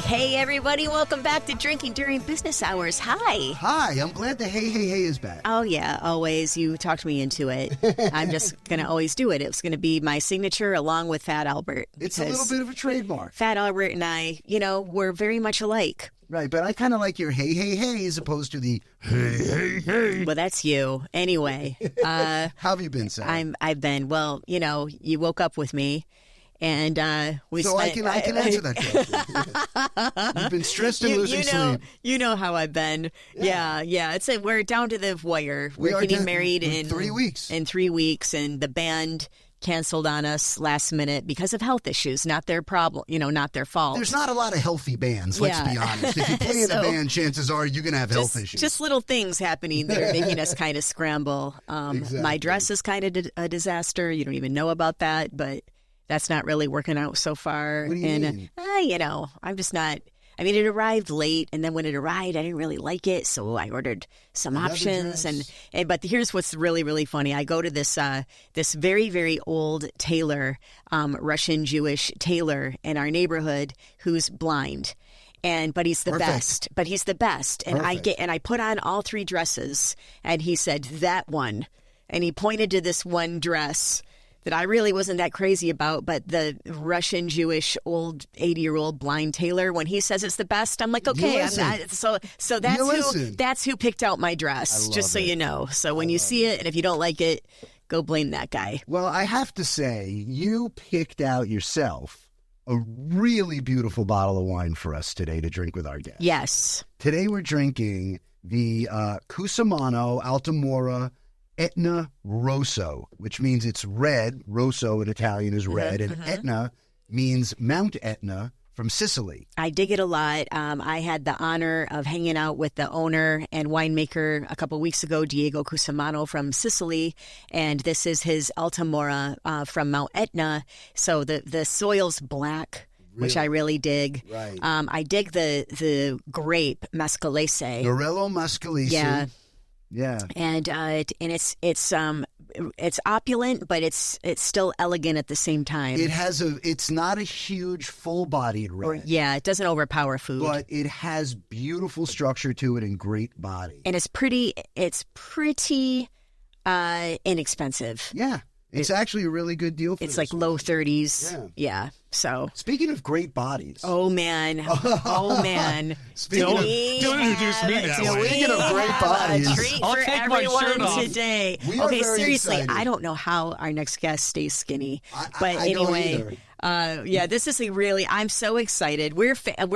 Hey, everybody. Welcome back to Drinking During Business Hours. Hi. Hi. I'm glad the hey is back. Oh, yeah. Always. You talked me into it. I'm just going to always do it. It's going to be my signature along with Fat Albert. It's a little bit of a trademark. Fat Albert and I, we're very much alike. Right, but I kind of like your hey as opposed to the hey. Well, that's you. Anyway. How have you been, Sam? I've been, you woke up with me. And I can answer that question. You've been stressed and losing sleep. You know how I've been. Yeah. We're down to the wire. We're getting married in 3 weeks. In 3 weeks, and the band canceled on us last minute because of health issues. Not their problem. Not their fault. There's not a lot of healthy bands. Let's be honest. If you play in a band, chances are you're gonna have health issues. Just little things happening that are making us kind of scramble. Exactly. My dress is kind of a disaster. You don't even know about that, but. That's not really working out so far. What do you mean? I'm just not. I mean, it arrived late, and then when it arrived, I didn't really like it, so I ordered some options. But here's what's really, really funny. I go to this very, very old tailor, Russian Jewish tailor in our neighborhood who's blind. But he's the best. But he's the best. And I put on all 3 dresses, and he said, that one. And he pointed to this one dress that I really wasn't that crazy about, but the Russian Jewish old 80-year-old blind tailor, when he says it's the best, I'm like, okay, I'm not. So that's who picked out my dress, just so you know. So when you see it, and if you don't like it, go blame that guy. Well, I have to say, you picked out yourself a really beautiful bottle of wine for us today to drink with our guests. Yes. Today we're drinking the Cusimano Altamura Etna Rosso, which means it's red. Rosso in Italian is red, and Etna means Mount Etna from Sicily. I dig it a lot. I had the honor of hanging out with the owner and winemaker a couple weeks ago, Diego Cusimano from Sicily, and this is his Altamura from Mount Etna. So the soil's black. Really? Which I really dig. Right. I dig the grape Mascalese. Morello Mascalese. Yeah, and it's opulent, but it's still elegant at the same time. It's not a huge full-bodied red. It doesn't overpower food, but it has beautiful structure to it and great body. And it's pretty inexpensive. Yeah. It's actually a really good deal for It's like low 30s. Yeah. So speaking of great bodies. Oh man. Don't introduce me that way. Speaking of great bodies. A treat I'll for take my shirt everyone off. today. Okay, seriously, excited. I don't know how our next guest stays skinny. But I anyway, this is I'm so excited. We're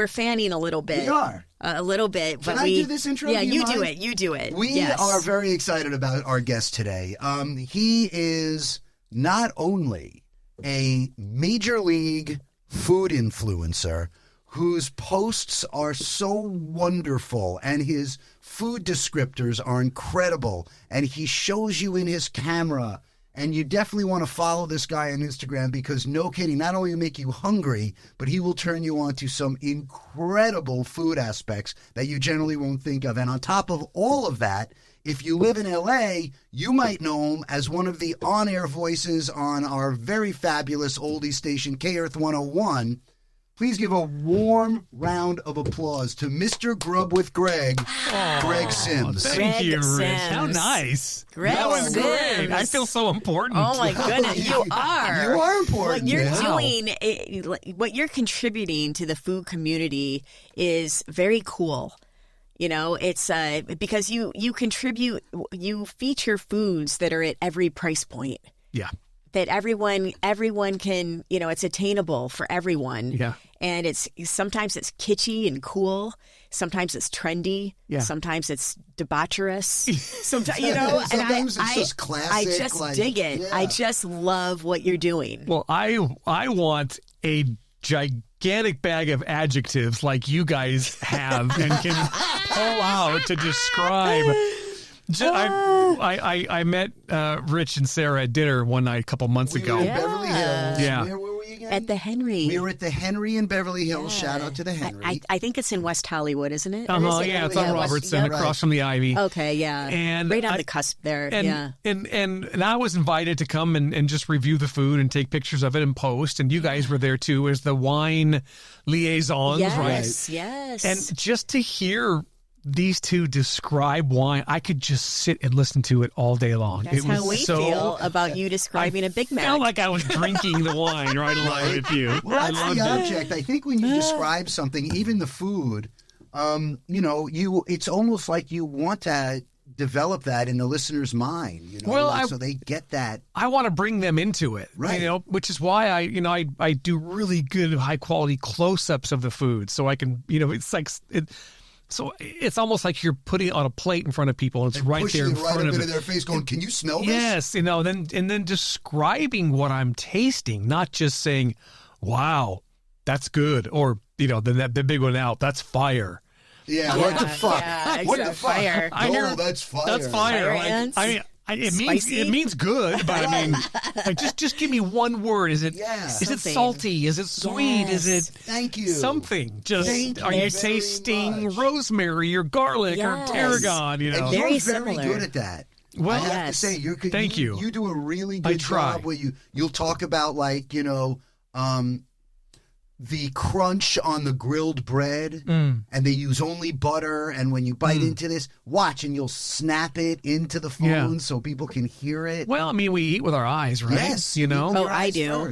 fanning a little bit. We are. A little bit. Can I do this intro? Yeah, you do it. You do it. We are very excited about our guest today. He is not only a major league food influencer whose posts are so wonderful and his food descriptors are incredible, and he shows you in his camera. And you definitely want to follow this guy on Instagram because, no kidding, not only will he make you hungry, but he will turn you on to some incredible food aspects that you generally won't think of. And on top of all of that, if you live in L.A., you might know him as one of the on-air voices on our very fabulous oldie station, K-Earth 101. Please give a warm round of applause to Mr. Grub with Greg, Greg Sims. Thank you, Rich. Sims. How nice. Greg That was Sims. great. I feel so important. Oh my goodness, you are. You are important. What you're Wow. doing, what you're contributing to the food community is very cool. It's because you contribute, you feature foods that are at every price point. Yeah. That everyone can, it's attainable for everyone. Yeah. And sometimes it's kitschy and cool. Sometimes it's trendy. Yeah. Sometimes it's debaucherous. Sometimes, Sometimes it's just classic. I just dig it. Yeah. I just love what you're doing. Well, I want a gigantic bag of adjectives like you guys have and can pull out to describe. I met Rich and Sarah at dinner one night a couple months ago. We were in Beverly Hills. Yeah. Where were we again? At the Henry. We were at the Henry in Beverly Hills. Yeah. Shout out to the Henry. I think it's in West Hollywood, isn't it? Yeah, it's on Robertson, across from the Ivy. Okay, yeah. And right on the cusp there. And I was invited to come and just review the food and take pictures of it and post. And you guys were there too as the wine liaisons, right? Yes. And just to hear these two describe wine, I could just sit and listen to it all day long. That's it was how we feel about you describing a Big Mac. I felt like I was drinking the wine right along with you. Well, that's the object. I think when you describe something, even the food, it's almost like you want to develop that in the listener's mind, so they get that. I want to bring them into it, right? Which is why I do really good, high quality close-ups of the food, so I can, it's like it. So it's almost like you're putting it on a plate in front of people, and it's right there in front of them. Their face, going, "Can you smell this?" Yes, then describing what I'm tasting, not just saying, "Wow, that's good," or the big one out, "That's fire." Yeah, what the fuck? Yeah, what the fuck? Fire. That's fire. That's fire. Ants? It means good, but I mean, just give me one word. Is it salty? Is it sweet? Yes. Is it thank you something? Are you tasting much. rosemary or garlic or tarragon? And very you're similar. very good at that. Well, I have to say, thank you. You do a really good job where you'll talk about the crunch on the grilled bread, and they use only butter. And when you bite into this, watch, and you'll snap it into the phone so people can hear it. Well, I mean, we eat with our eyes, right? Yes, Oh, I do.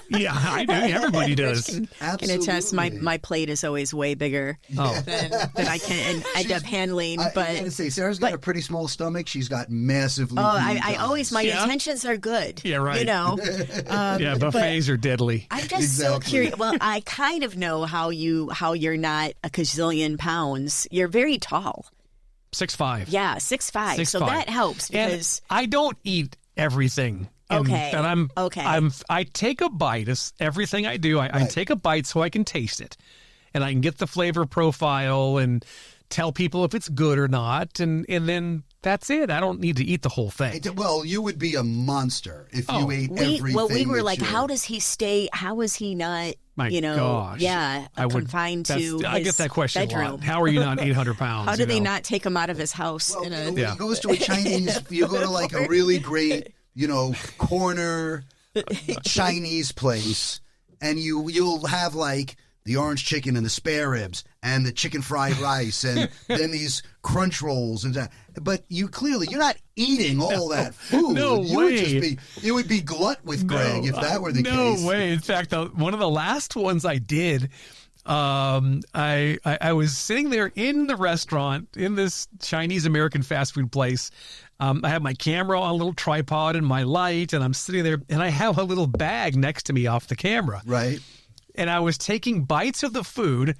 Yeah, I do. Everybody does. Can attest. My plate is always way bigger than I can end up handling. I gotta say, Sarah's got a pretty small stomach. She's got massively. I always my intentions are good. Yeah, right. Buffets are deadly. I'm just so curious. Well, I kind of know how you're not a gazillion pounds. You're very tall. 6'5". Yeah, 6'5". So that helps because I don't eat everything. Okay. I take a bite. It's everything I do. I take a bite so I can taste it, and I can get the flavor profile and tell people if it's good or not, and then that's it. I don't need to eat the whole thing. Well, you would be a monster if you ate everything. Well, we were like, how does he stay? How is he not? My gosh. Yeah, confined to his I get that question bedroom. a lot. How are you not 800 pounds? How do they not take him out of his house? Well, when he goes to a Chinese, you go to like a really great, corner Chinese place, and you'll have like the orange chicken and the spare ribs and the chicken fried rice and then these crunch rolls and that. But you're not eating all that food. No way. It would be glut with Greg if that were the case. No way. In fact, one of the last ones I did, I was sitting there in the restaurant in this Chinese American fast food place. I have my camera on a little tripod and my light, and I'm sitting there, and I have a little bag next to me off the camera. Right. And I was taking bites of the food,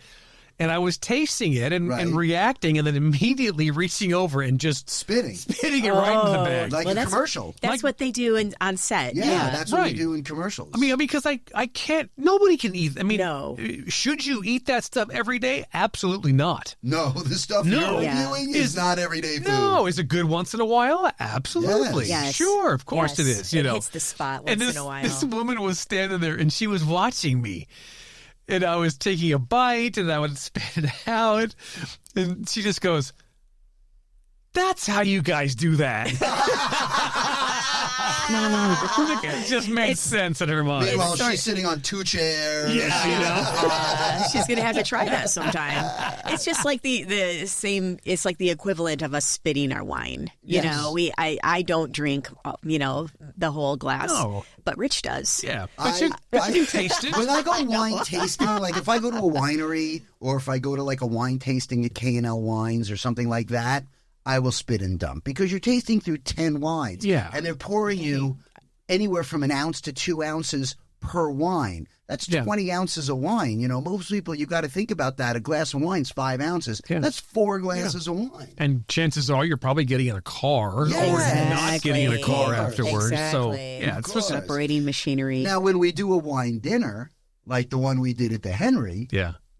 and I was tasting it and reacting, and then immediately reaching over and just spitting it right into the bag. Like a commercial. That's what they do on set. Yeah, that's what we do in commercials. I mean, because I can't, nobody can eat. I mean, no. Should you eat that stuff every day? Absolutely not. No, the stuff you're reviewing is not everyday food. No, is it good once in a while? Absolutely. Yes. Sure, of course it is. It hits the spot once in a while. This woman was standing there, and she was watching me. And I was taking a bite, and I would spit it out. And she just goes, "That's how you guys do that." It just makes sense in her mind. Meanwhile, she's sitting on 2 chairs. Yes, she's gonna have to try that sometime. It's just like the same. It's like the equivalent of us spitting our wine. You know, I don't drink. The whole glass. No. But Rich does. Yeah, but you taste it. When I go wine tasting, like if I go to a winery or if I go to like a wine tasting at K&L Wines or something like that, I will spit and dump because you're tasting through 10 wines. Yeah. And they're pouring you anywhere from an ounce to 2 ounces per wine. That's 20 ounces of wine. Most people, you got to think about that. A glass of wine's 5 ounces. Yeah. That's 4 glasses of wine. And chances are you're probably getting in a car or not getting in a car afterwards. Exactly. So, it's just separating machinery. Now, when we do a wine dinner, like the one we did at the Henry,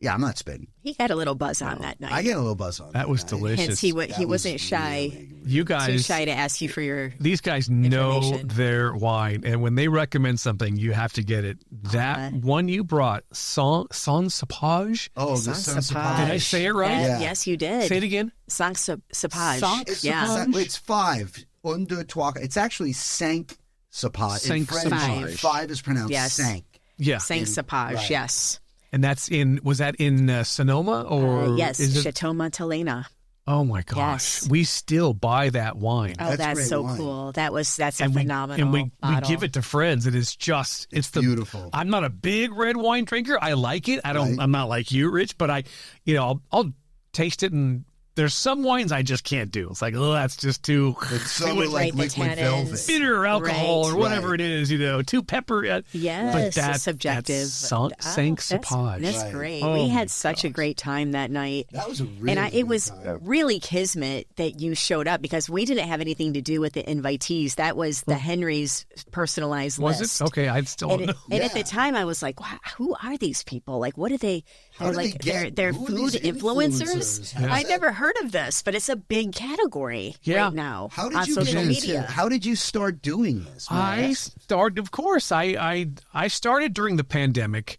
Yeah, I'm not spitting. He got a little buzz on that night. I get a little buzz on That was night. delicious. Hence, he wasn't shy. Really, You Too guys, shy to ask you for your. these guys know information. their wine, and when they recommend something, you have to get it. That one you brought, sans sapage. Oh, the Sans Sans Did I say it right? Yeah. Yes, you did. Say it again. Sans sapage. It's, Yeah. it's 5. Under trois. It's actually cinq sapage. In Cinq French, sapage. 5 is pronounced Yes. cinq. Yeah, Sans sapage. Right. Yes. and was that in Sonoma or Yes. is it? Chateau Montelena. Oh my gosh, Yes. we still buy that wine. Oh, that's great so wine. cool. That's a and phenomenal we bottle. give it to friends. It is just it's the beautiful. I'm not a big red wine drinker. I like it. Right. I'm not like you, Rich, but I'll taste it, and there's some wines I just can't do. It's like, oh, that's just too It's so like Right, the liquid tannins. velvet. bitter alcohol Right. or whatever Right. it is, too pepper. Yes, but it's subjective. Cinq sapage. That's Right. great. Oh we my had such a great time that night. That was a really And it good was time. really kismet that you showed up because we didn't have anything to do with the invitees. That was the Henry's personalized Was list. it? Okay, I still And, don't know. and at Yeah. the time, I was like, wow, who are these people? Like, what are they? How They're do they like, get- they're who are food these influencers. influencers? I never heard of this, but it's a big category Yeah. right now How on did you social get media. How did you start doing this? I started, of course. I started during the pandemic.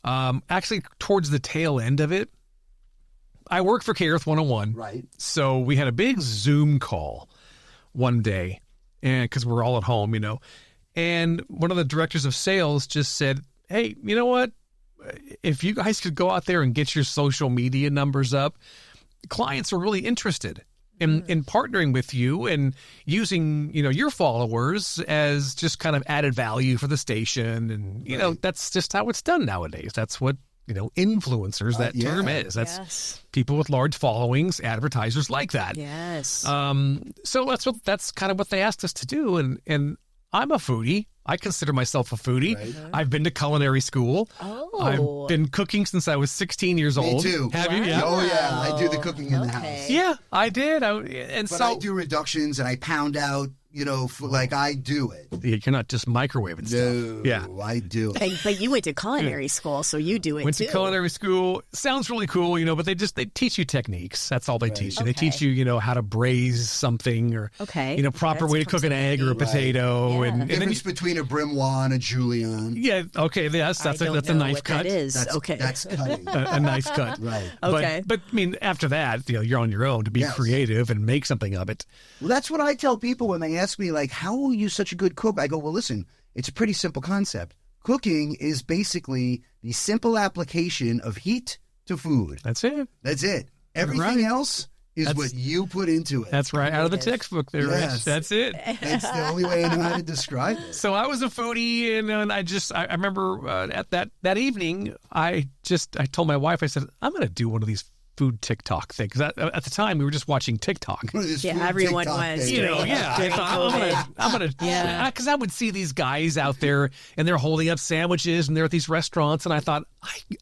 Actually, towards the tail end of it. I work for KRF 101, Right. so we had a big Zoom call one day, and because we're all at home, and one of the directors of sales just said, "Hey, you know what? If you guys could go out there and get your social media numbers up, clients are really interested in partnering with you and using, your followers as just kind of added value for the station. And, that's just how it's done nowadays. That's what, influencers, that term yeah. is. That's Yes. people with large followings, advertisers like that. Yes. So that's kind of what they asked us to do. And I'm a foodie. I consider myself a foodie. Right. I've been to culinary school. Oh. I've been cooking since I was 16 years Me old. too. Have you? Yeah. Oh yeah, I do the cooking in the Okay. house. Yeah, I did. And But so I do reductions and I pound out. Like I do it. you're not just microwaving stuff. No, Yeah. I do it. But you went to culinary school, so you do it Went too. to culinary school. Sounds really cool, but they teach you techniques. That's all they teach you. They Okay. teach you, how to braise something or, Okay. proper That's way to cook an egg or a complete. potato. Yeah. And then Difference between a Brimois and a Julienne. yeah, okay, yes, that's I a don't that's a know knife what cut. That is. That's okay. That's cutting. A knife cut. Right. Okay. But I mean, after that, you're on your own to be Yes. creative and make something of it. Well, that's what I tell people when they ask me, like, how are you such a good cook? I go, well, listen, it's a pretty simple concept. Cooking is basically the simple application of heat to food. That's it. That's it. Everything Right. else is That's- what you put into it. That's right out of the textbook there, Rich. Yes. That's it. That's the only way I know how to describe it. So I was a foodie, and I remember at that evening, I told my wife, I said, I'm going to do one of these food TikTok things. 'Cause at the time, we were just watching TikTok. This Yeah, food everyone TikTok was. thing. Yeah. During I thought, COVID. I'm gonna, Yeah. because I would see these guys out there, and they're holding up sandwiches, and they're at these restaurants, and I thought,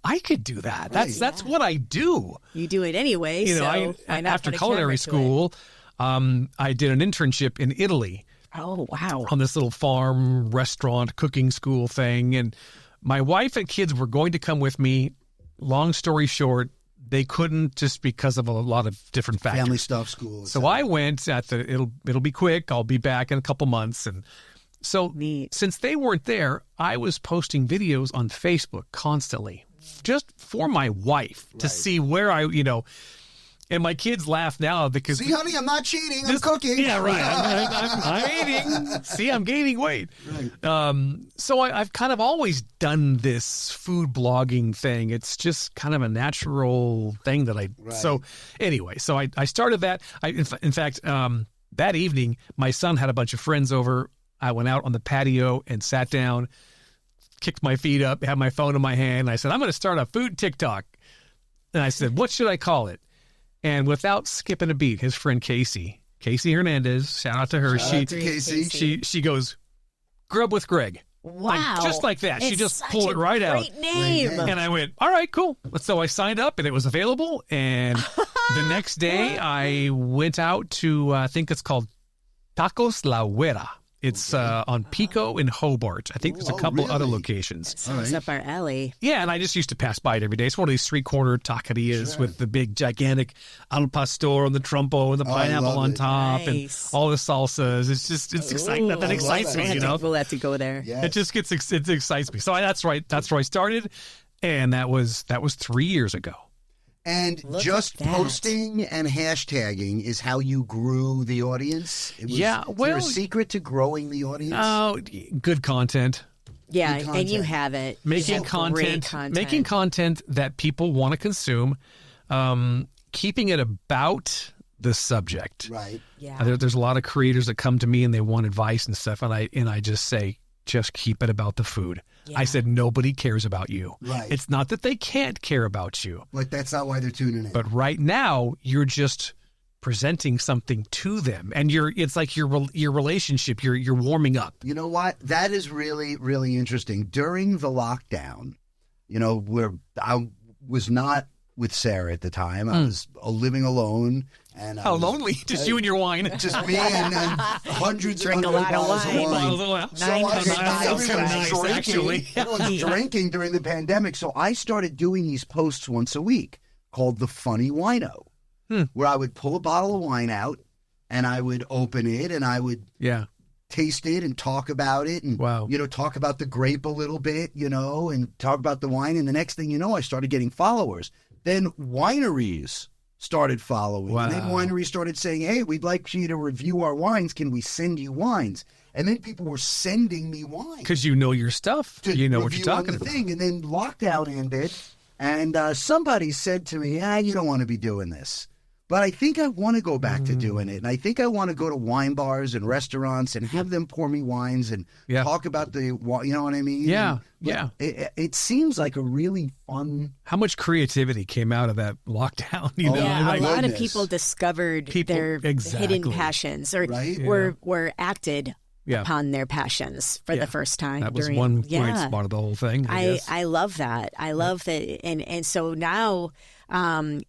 I could do that. That's what I do. You do it anyway. so why not After put a culinary camera to it? school, I did an internship in Italy Oh wow. on this little farm restaurant cooking school thing, and my wife and kids were going to come with me. Long story short, they couldn't just because of a lot of different factors. Family stuff, school. So I went it'll be quick. I'll be back in a couple months. And so Neat. since they weren't there, I was posting videos on Facebook constantly just for my wife to see where and my kids laugh now because See, honey, I'm not cheating. I'm cooking. yeah, right. I'm eating. See, I'm gaining weight. Right. So I've kind of always done this food blogging thing. It's just kind of a natural thing that I. Right. So anyway, so I started that. In fact, that evening, my son had a bunch of friends over. I went out on the patio and sat down, kicked my feet up, had my phone in my hand. And I said, I'm going to start a food TikTok. And I said, what should I call it? And without skipping a beat, his friend Casey Hernandez, shout out to her. Shout out to Casey. She goes, Grub with Greg. Wow. Just like that. She It's just such pulled it a right out. Great name. Great name. And I went, all right, cool. So I signed up and it was available. And the next day I went out to, I think it's called Tacos La Huera It's on Pico in Hobart. I think there's a couple other locations. Sounds up our alley. Yeah, and I just used to pass by it every day. It's one of these 3-corner taquerias with the big, gigantic al pastor and the trompo and the pineapple on top and all the salsas. It's exciting. That excites me, you know. We'll have to go there. Yes. It excites me. So that's right. That's where I started, and that was 3 years ago. And Look just at that. posting and hashtagging is how you grew the audience? Is there a secret to growing the audience? Oh, good content. Yeah, Good and you content. have it. Making You have great content, making content that people want to consume, keeping it about the subject. Right. Yeah. There's a lot of creators that come to me and they want advice and stuff, and I just say, just keep it about the food. Yeah. I said, nobody cares about you. Right. It's not that they can't care about you, Like, that's not why they're tuning in. but right now you're just presenting something to them, and it's like your relationship. You're warming up. You know what? That is really, really interesting. During the lockdown, you know, where I was not with Sarah at the time. I was living alone. And How lonely. Just you and your wine. Just me and hundreds Drink and a hundreds lot of bottles wine. So I 900 was bottles, actually. drinking during the pandemic. So I started doing these posts once a week called The Funny Wino, where I would pull a bottle of wine out and I would open it and I would taste it and talk about it and, you know, talk about the grape a little bit, you know, and talk about the wine. And the next thing you know, I started getting followers. Then wineries started following. Wow. And then wineries started saying, hey, we'd like you to review our wines. Can we send you wines? And then people were sending me wine. Because you know your stuff. You know what you're talking about. And then lockdown ended, and somebody said to me, you don't want to be doing this. But I think I want to go back to doing it. And I think I want to go to wine bars and restaurants and have them pour me wines and talk about the, you know what I mean? Yeah, It seems like a really fun. How much creativity came out of that lockdown? You know? Yeah, a lot of goodness. people discovered their hidden passions or were acted upon their passions for the first time. That was during, one bright spot of the whole thing. I love that. I love that. And so now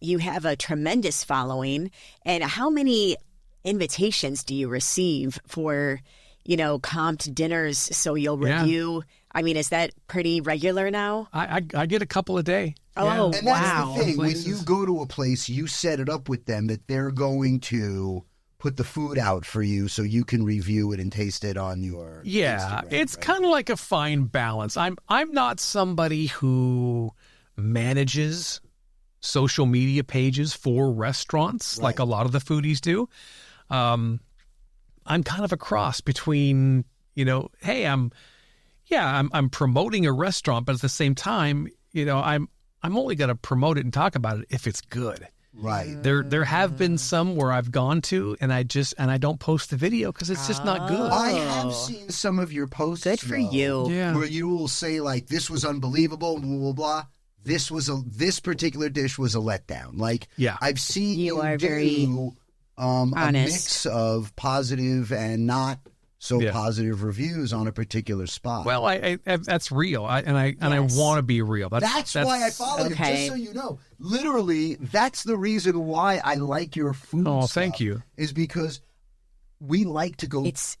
you have a tremendous following. And how many invitations do you receive for, you know, comped dinners so you'll review? I mean, is that pretty regular now? I get a couple a day. Oh, And wow. that's the thing. When you go to a place, you set it up with them that they're going to put the food out for you so you can review it and taste it on your Instagram, it's right? kind of like a fine balance. I'm not somebody who manages social media pages for restaurants like a lot of the foodies do. I'm kind of a cross between, you know, hey, I'm promoting a restaurant, but at the same time, you know, I'm only going to promote it and talk about it if it's good. Right. There have been some where I've gone to and I don't post the video because it's just not good. I have seen some of your posts. Good for you. Yeah. Where you will say like, "This was unbelievable," blah blah blah. This particular dish was a letdown. Like, I've seen You are do, very a honest. mix of positive and not so positive reviews on a particular spot. Well, I that's real, I want to be real. That's why I follow you. Just so you know, literally, that's the reason why I like your food. Oh, stuff, thank you. Is because we like to go. It's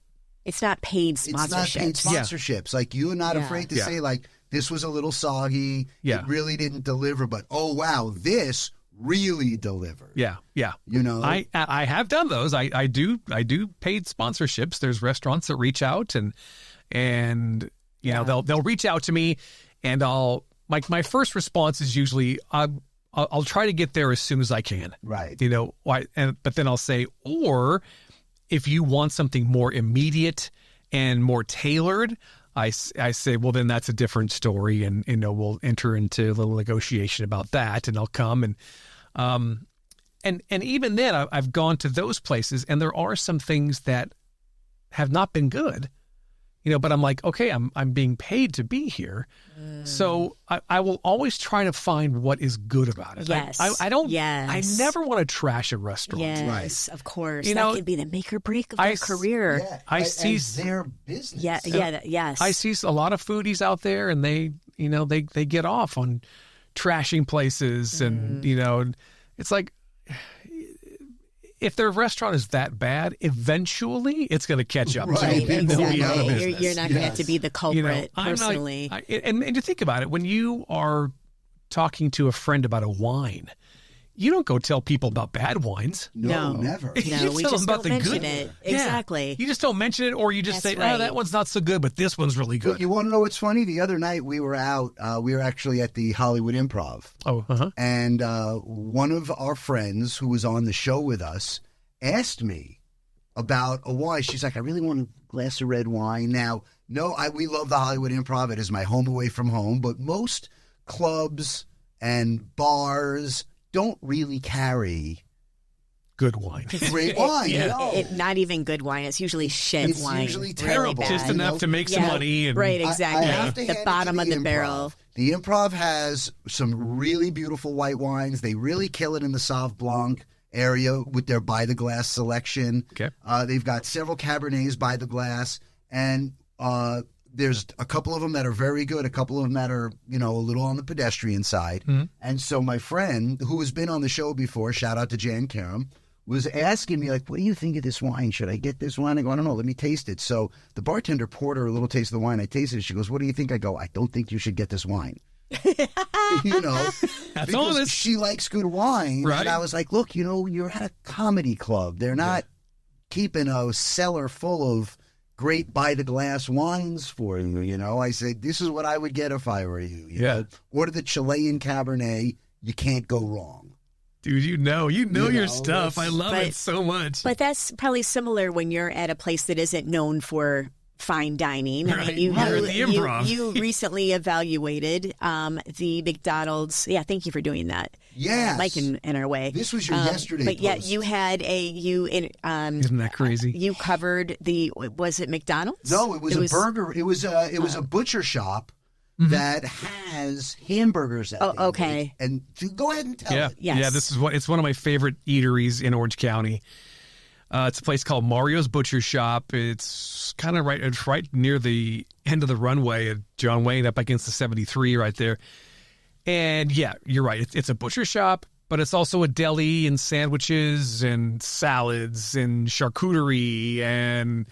not paid sponsorships. It's not paid sponsorships. Like, you're not afraid to say like, this was a little soggy. It really didn't deliver, but oh wow, this really delivered. Yeah. You know, I have done those. I do paid sponsorships. There's restaurants that reach out and you know they'll reach out to me, and my first response is usually I'll try to get there as soon as I can. Right. You know, but then I'll say, or if you want something more immediate and more tailored, I say, well, then that's a different story, and you know we'll enter into a little negotiation about that, and I'll come and even then I've gone to those places, and there are some things that have not been good, you know. But I'm like, okay, I'm being paid to be here, so I will always try to find what is good about it. Yes, I don't. Yes. I never want to trash a restaurant. Yes, of course. You that know, could be the make or break of their career. Yeah, I see their business. Yes. I see a lot of foodies out there, and they get off on trashing places, and you know, it's like if their restaurant is that bad, eventually it's going to catch up. Right, to them. They'll be out of exactly. business. You're not going to have to be the culprit I'm personally. and you think about it, when you are talking to a friend about a wine, you don't go tell people about bad wines. No, never. No, You we tell just them about don't the mention good. it. Yeah. Exactly. You just don't mention it, or you just That's say, "Oh, right. that one's not so good, but this one's really good." You want to know what's funny? The other night we were out. We were actually at the Hollywood Improv. And one of our friends who was on the show with us asked me about a wine. She's like, I really want a glass of red wine. Now, we love the Hollywood Improv. It is my home away from home. But most clubs and bars don't really carry Good wine. great wine. Not even good wine. It's usually shit It's wine. usually Really terrible. bad. Just enough to make some money. And, Right, exactly. I have to hand The it bottom to of the Improv. barrel. The Improv has some really beautiful white wines. They really kill it in the Sauv Blanc area with their by the glass selection. Okay. They've got several Cabernets by the glass, and there's a couple of them that are very good, a couple of them that are, a little on the pedestrian side. Mm-hmm. And so my friend, who has been on the show before, shout out to Jan Karam, was asking me, like, what do you think of this wine? Should I get this wine? I go, I don't know. Let me taste it. So the bartender poured her a little taste of the wine. I tasted it. She goes, what do you think? I go, I don't think you should get this wine. That's because honest. she likes good wine. Right. And I was like, look, you're at a comedy club. They're not keeping a cellar full of great by-the-glass wines for you, I said, this is what I would get if I were you. You know? Order the Chilean Cabernet. You can't go wrong. Dude, you know your stuff. it's- I love it so much. But that's probably similar when you're at a place that isn't known for fine dining. I Right. mean, You're at the Improv. you recently evaluated the McDonald's. Yeah, thank you for doing that. Yes. Like in our way. This was your yesterday But yet post. you had Isn't that crazy? you covered was it McDonald's? No, it was a burger. It was a butcher shop that has hamburgers at Oh, they okay. make. And go ahead and tell Yeah, it. Yes. yeah. It's one of my favorite eateries in Orange County. It's a place called Mario's Butcher Shop. It's kind of right near the end of the runway at John Wayne, up against the 73 right there. And yeah, you're right. It's a butcher shop, but it's also a deli and sandwiches and salads and charcuterie and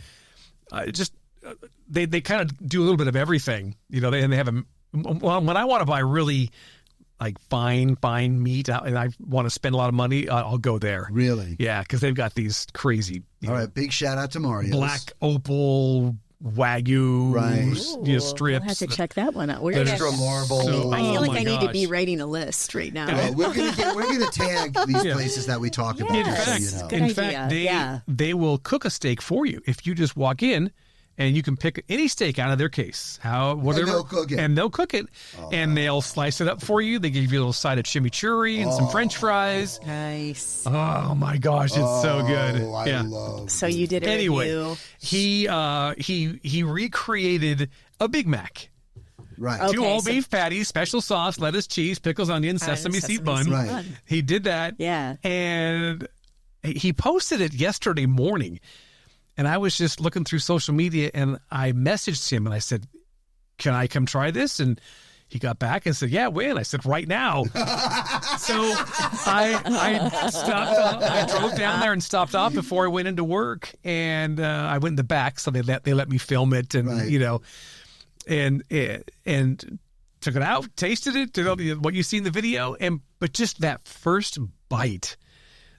they kind of do a little bit of everything. They have when I want to buy really like fine meat and I want to spend a lot of money, I'll go there. Really? Yeah, because they've got these crazy All right, big shout out to Mario. black opal Wagyu Right. strips. We'll have to check that one out. We're Extra gonna, marble. So- I feel Oh like my I need to be gosh. writing a list right now. We're gonna tag these places that we talk about. In Yes. just so fact, you know. Good idea. they will cook a steak for you if you just walk in and you can pick any steak out of their case. Whatever. they'll cook it. And they'll cook it. And they'll slice it up for you. They give you a little side of chimichurri and some French fries. Nice. Oh my gosh, it's so good. Oh, I Yeah. love. So you did a Anyway, review. he recreated a Big Mac. Right. Okay. Two all so- beef patties, special sauce, lettuce, cheese, pickles, onion, sesame seed bun. Right. He did that. Yeah. And he posted it yesterday morning. And I was just looking through social media and I messaged him and I said, can I come try this? And he got back and said, yeah, when? I said, right now. So I stopped off. I drove down there and stopped off before I went into work. And I went in the back, so they let me film it and, Right. and took it out, tasted it, did what you see in the video. But just that first bite,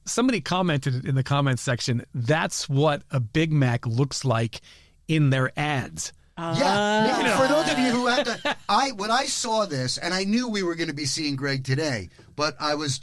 somebody commented in the comments section, that's what a Big Mac looks like in their ads. Yeah. For those of you who have to, when I saw this, and I knew we were going to be seeing Greg today, but I was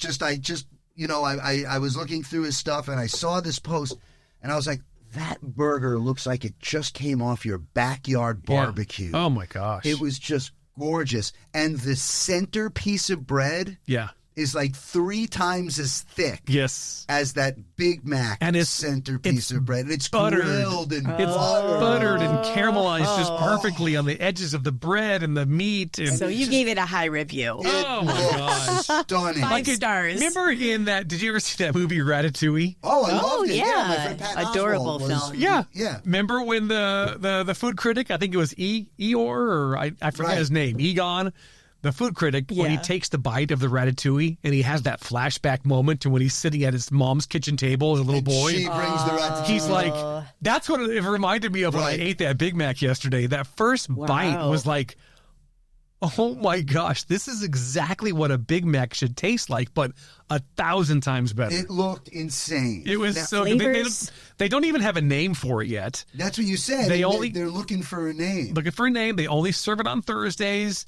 looking through his stuff and I saw this post, and I was like, that burger looks like it just came off your backyard barbecue. Yeah. Oh my gosh. It was just gorgeous, and the center piece of bread Yeah. is like 3 times as thick. Yes. As that Big Mac And it's- center piece of bread. And it's buttered. grilled and It's buttered and caramelized just perfectly on the edges of the bread and the meat. And So you gave it a high review. oh my gosh. Stunning. 5 stars. Remember in that, did you ever see that movie Ratatouille? Oh, I loved it. yeah. My friend Pat Adorable Oswalt was- film. Yeah. Yeah. Remember when the food critic, I think it was Eeyore, or I forget Right. his name, Egon, the food critic, when he Yeah. takes the bite of the ratatouille and he has that flashback moment to when he's sitting at his mom's kitchen table as a little And boy. she brings the ratatouille. He's like, that's what it reminded me of when I Right. ate that Big Mac yesterday. That first bite Wow. was like, oh my gosh, this is exactly what a Big Mac should taste like, but 1,000 times better. It looked insane. It was Now, so good. flavors? They don't even have a name for it yet. That's what you said. They're looking for a name. Looking for a name. They only serve it on Thursdays.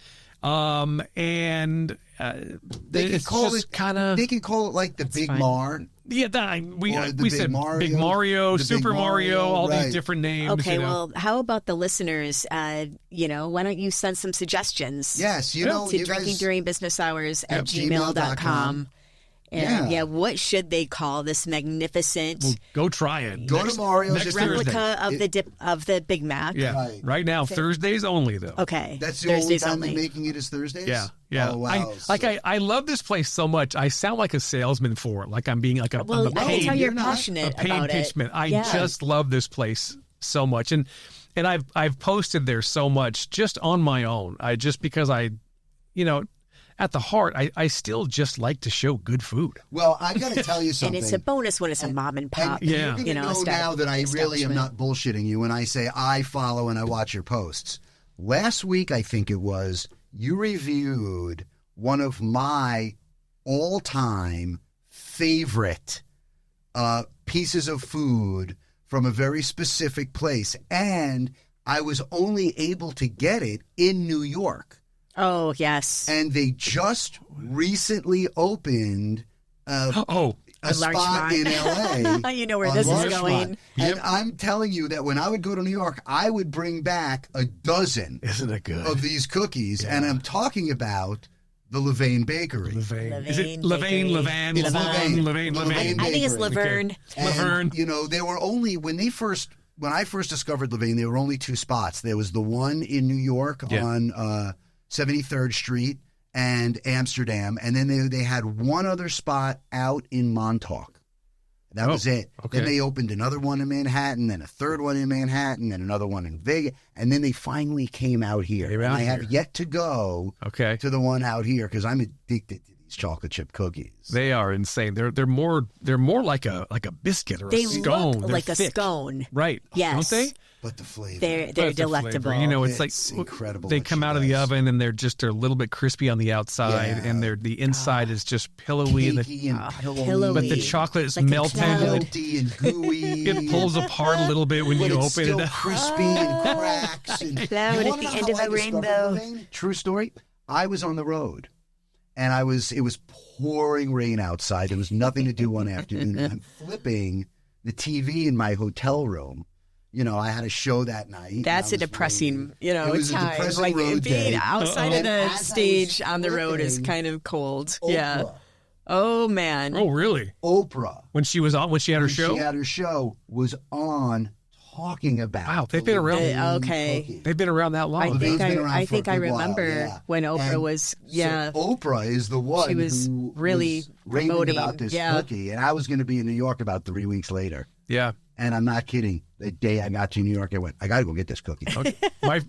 And They can it's call just it kind of, They can call it like the Big fine. Mar. yeah, we Or the we Big said Mario, Big Mario, the Big Super Mario, Mario, all right. these different names. Okay, you know. well, how about the listeners? Why don't you send some suggestions? Yes, you Yeah. know, To you drinking guys. during business hours at gmail.com. gmail.com. And Yeah. what should they call this magnificent Well, go try it. Go to Mario's next if Thursday. replica of the Big Mac? Yeah, Right. now Thursdays only though. Okay. That's the only Thursdays time only. they're making it is Thursdays? Yeah, yeah. Oh, wow. I love this place so much. I sound like a salesman for it. Like I'm being like a, Well, I'm a I can paid, tell you're you're not. a passionate paid about it. pitchman. I Yeah. just love this place so much, and I've posted there so much just on my own. Because at the heart, I still just like to show good food. Well, I got to tell you And something. it's a bonus when it's a mom and pop. And Yeah. you're going to know esta- now that I really am establishment. not bullshitting you when I say I follow and I watch your posts. Last week, I think it was, you reviewed one of my all-time favorite pieces of food from a very specific place. And I was only able to get it in New York. Oh, yes. And they just recently opened a Oh, a Larchmont. spot in L.A. You know where on this is Larchmont. going. And I'm telling you that when I would go to New York, I would bring back a dozen isn't it good? of these cookies. And I'm talking about the Levain Bakery. Levain. Is it Levain Levain? Bakery. Levain? It's Levain? Levain. Levain? I think it's Bakery. Laverne. And, Laverne. you know, they were only, when I first discovered Levain, there were only two spots. There was the one in New York Yeah. on 73rd Street and Amsterdam. And then they had one other spot out in Montauk. That was it. okay. Then they opened another one in Manhattan, then a third one in Manhattan, then another one in Vegas. And then they finally came out here. Came And out I have here. yet to go Okay. to the one out here because I'm addicted to these chocolate chip cookies. They are insane. They're more like a biscuit or They a scone. look They're like a thick. scone. Right. Yes. Don't they? But the flavor. They're But the delectable. flavor, you know, it's It's like incredible They what come she out of the does. oven and they're a little bit crispy on the outside, Yeah. and the inside is just pillowy, and Cakey and pillowy. pillowy. but the chocolate is Like a melted. cloud. And Melty and gooey. it pulls apart a little bit when but you it's open still it. crispy and cracks. And Cloud you at wanna the know end how of I a discovered rainbow. Levain? True story. I was on the road, and it was pouring rain outside. There was nothing to do one afternoon. I'm flipping the TV in my hotel room. You know, I had a show that night. and That's I a was depressing, waiting. It was a time. depressing Like road being day. outside of And the as I was stage on the road is flipping kind of cold. Oprah, Yeah. Oh man. Oh, really? Oprah, When she was on, when she had her show. she had her show, was on talking about. Wow, they've the been around. Levain Okay. cookie. They've been around that long. I think Levain's been around I for think a I good while, remember yeah. when Oprah And was so yeah. Oprah is the one She was who really was raving promoting, about this yeah. cookie, and I was going to be in New York about 3 weeks later. Yeah. And I'm not kidding. The day I got to New York, I went, I got to go get this cookie.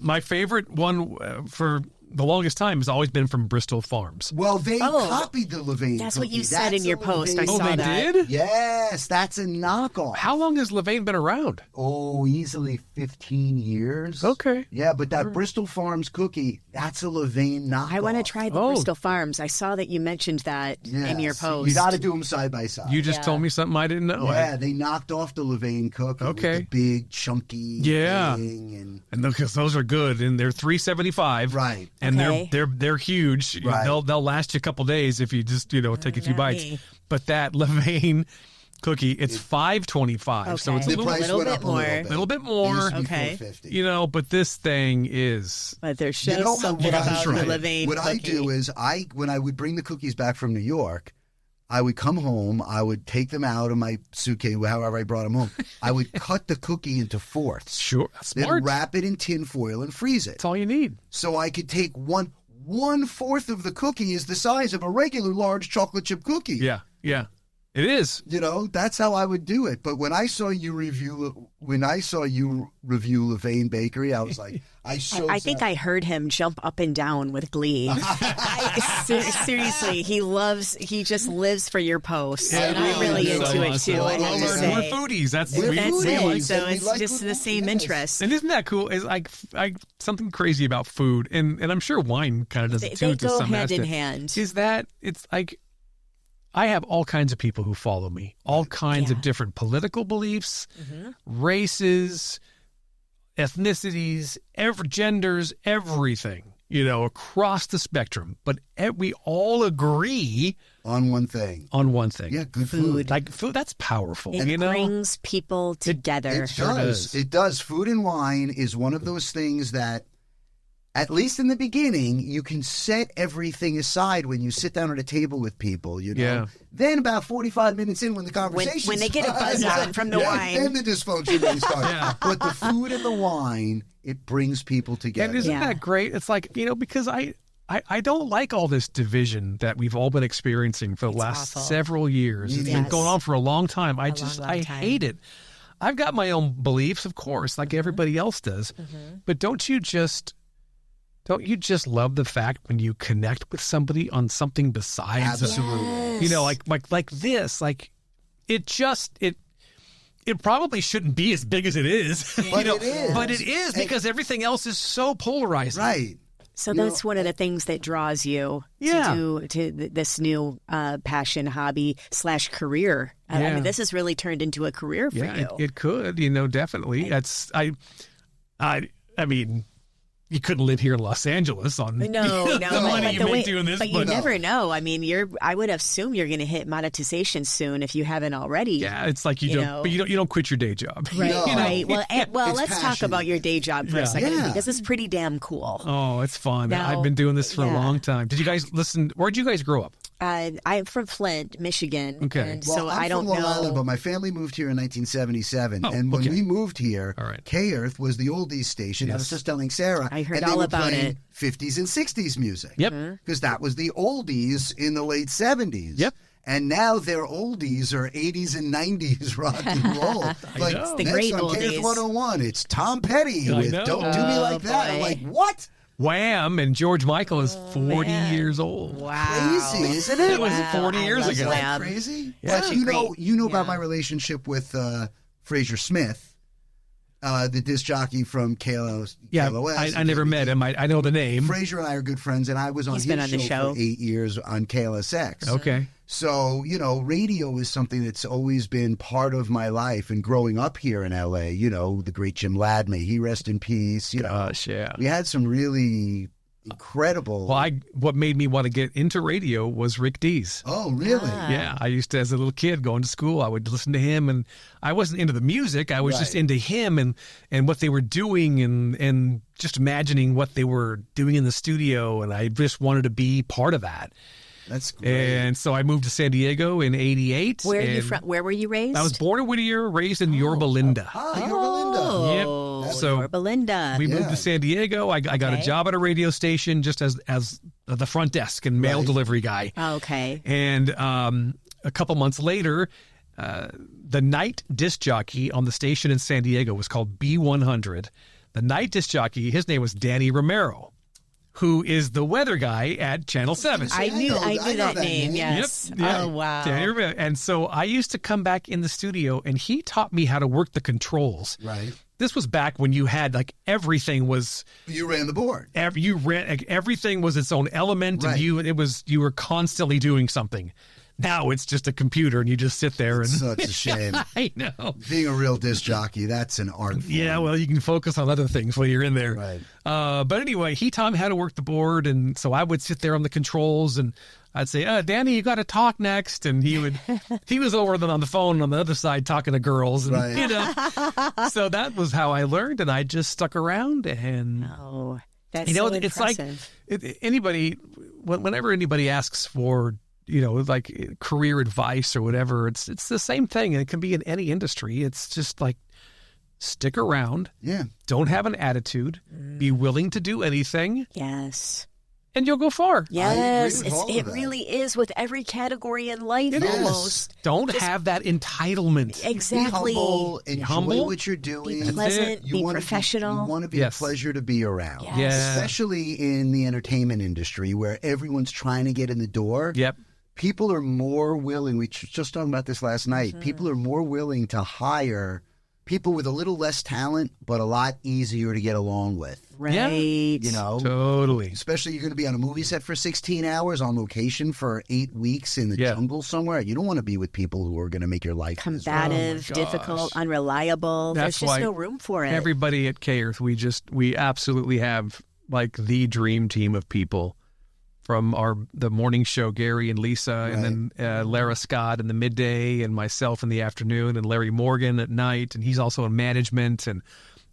my favorite one for the longest time has always been from Bristol Farms. Well, they Oh. copied the Levain That's cookie. what you said That's in your a post. I Levain- Oh, saw they that. did? Yes, that's a knockoff. How long has Levain been around? Oh, easily 15 years. Okay. Yeah, but that Bristol Farms cookie, that's a Levain knockoff. I want to try the Oh. Bristol Farms. I saw that you mentioned that in your Yes. post. You got to do them side by side. You just Yeah. told me something I didn't know. Yeah, they knocked off the Levain cookie Okay. with the big chunky Yeah. thing And because those are good, and they're $3.75, Right. And Okay. they're huge. Right. They'll last you a couple days if you just take a few not bites. me. But that Levain cookie, it's $5.25, so Okay. it's a The little, price little went bit up a more. little bit. little bit It more. used to be Okay. $4.50. But this thing is But there's just You know something what I about try? the Levain What I cookie. do is when I would bring the cookies back from New York, I would come home, I would take them out of my suitcase, however I brought them home. I would cut the cookie into fourths. sure that's Then smart. wrap it in tin foil and freeze it. That's all you need. So I could take one fourth of the cookie is the size of a regular large chocolate chip cookie. Yeah, yeah. It is. You know, that's how I would do it. But when I saw you review Levain Bakery, I was like, I think I heard him jump up and down with glee. Seriously, he just lives for your posts. Yeah, and I'm really into it too. I have to say. We're foodies. That's That's it. Like, So we it's like just good the food, same yes. interest. And isn't that cool? Is like something crazy about food, and I'm sure wine kind of does it too. They to go some hand in extent. hand. Is that it's like I have all kinds of people who follow me, all kinds of different political beliefs, races, ethnicities, genders, everything, you know, across the spectrum. But we all agree on one thing. Yeah, good food. Like food, that's powerful. It you know? brings people together. It does. It does. Food and wine is one of those things that, at least in the beginning, you can set everything aside when you sit down at a table with people, you know. Yeah. Then about 45 minutes in when the conversation when they get a buzz on from the wine. Then the dysfunction may start. But the food and the wine, it brings people together. And isn't that great? It's like, you know, because I don't like all this division that we've all been experiencing for the last several years. It's been going on for a long time. I hate it. I've got my own beliefs, of course, like everybody else does. But don't you just love the fact when you connect with somebody on something besides Absolutely. You know, like this, like it probably shouldn't be as big as it is. But you know, it is. But it is because everything else is so polarizing. Right. So that's one of the things that draws you to this new passion, hobby / career. I mean, this has really turned into a career for you. It could, you know, definitely. I mean, you couldn't live here in Los Angeles on the money you make doing this. But you never know. I mean, I would assume you're going to hit monetization soon if you haven't already. Yeah, it's like you don't quit your day job. Right, No. right. Well, let's passion. talk about your day job for a second because it's pretty damn cool. Oh, it's fun. Now, I've been doing this for a long time. Did you guys listen? Where'd you guys grow up? I'm from Flint, Michigan. Okay. And Well, so I'm I don't from Long know. Island, but my family moved here in 1977. Oh, and when okay. we moved here, All right. K-Earth was the oldies station. I was just telling Sarah. I heard and they all were about playing it. 50s and 60s music. Yep. Because that was the oldies in the late 70s. Yep. And now their oldies are 80s and 90s rock and roll. Like, know. The next great on oldies. KF 101, it's Tom Petty I with know. Don't Do Me Like That. I'm boy. like, what? Wham! And George Michael is 40 years old. Wow. Crazy, isn't it? It was 40 years love ago. Wham. Crazy? Yeah. But you know about my relationship with Fraser Smith, the disc jockey from KLOS. Yeah, KLOS, I never met him. I know the name. Fraser and I are good friends, and I was on He's his been on the show. for 8 years on KLSX. Okay. So, you know, radio is something that's always been part of my life. And growing up here in L.A., you know, the great Jim Ladd, may he rest in peace. You know, Gosh, yeah. we had some really incredible. Well, what made me want to get into radio was Rick Dees. Oh, really? Yeah, I used to, as a little kid going to school, I would listen to him, and I wasn't into the music. I was just into him and what they were doing and just imagining what they were doing in the studio, and I just wanted to be part of that. That's great. And so I moved to San Diego in '88. Where are you from? Where were you raised? I was born in Whittier, raised in Yorba Linda. Yorba Linda. Yep. So Yorba Linda. we moved to San Diego. I got a job at a radio station just as the front desk and mail delivery guy. Okay. And a couple months later, the night disc jockey on the station in San Diego was called B100. The night disc jockey, his name was Danny Romero, who is the weather guy at Channel 7. I knew that name. name. Yes. Yep. Yeah. Oh wow. Danny Romero. And so I used to come back in the studio, and he taught me how to work the controls. Right. This was back when you had everything was. You ran the board. Everything was its own element, and you were constantly doing something. Now it's just a computer, and you just sit there and. Such a shame. I know. Being a real disc jockey, that's an art form. Yeah, well, you can focus on other things while you're in there. Right. But anyway, he taught me how to work the board, and so I would sit there on the controls, and I'd say, Danny, you got to talk next. And he was over on the phone on the other side talking to girls. And, so that was how I learned, and I just stuck around. And, that's so it's impressive. like whenever anybody asks for, career advice or whatever, it's the same thing. And it can be in any industry. It's just like, stick around. Yeah. Don't have an attitude. Be willing to do anything. Yes. and you'll go far. Yes, with all of it that. really is with every category in life It is. almost. Don't have that entitlement. Exactly. Be humble, enjoy humble, what you're doing. Be pleasant, be wanna professional. you want to be Yes. a pleasure to be around. Yes. Yeah. Especially in the entertainment industry where everyone's trying to get in the door. Yep. People are more willing, we just talked about this last night, people are more willing to hire people with a little less talent, but a lot easier to get along with. Right. Yeah. You know? Totally. Especially you're going to be on a movie set for 16 hours on location for 8 weeks in the Yeah. jungle somewhere. You don't want to be with people who are going to make your life Combative, Oh my gosh. difficult, unreliable. That's There's just why no room for it. Everybody at K-Earth, we absolutely have like the dream team of people from the morning show, Gary and Lisa, and then Lara Scott in the midday, and myself in the afternoon, and Larry Morgan at night, and he's also in management, and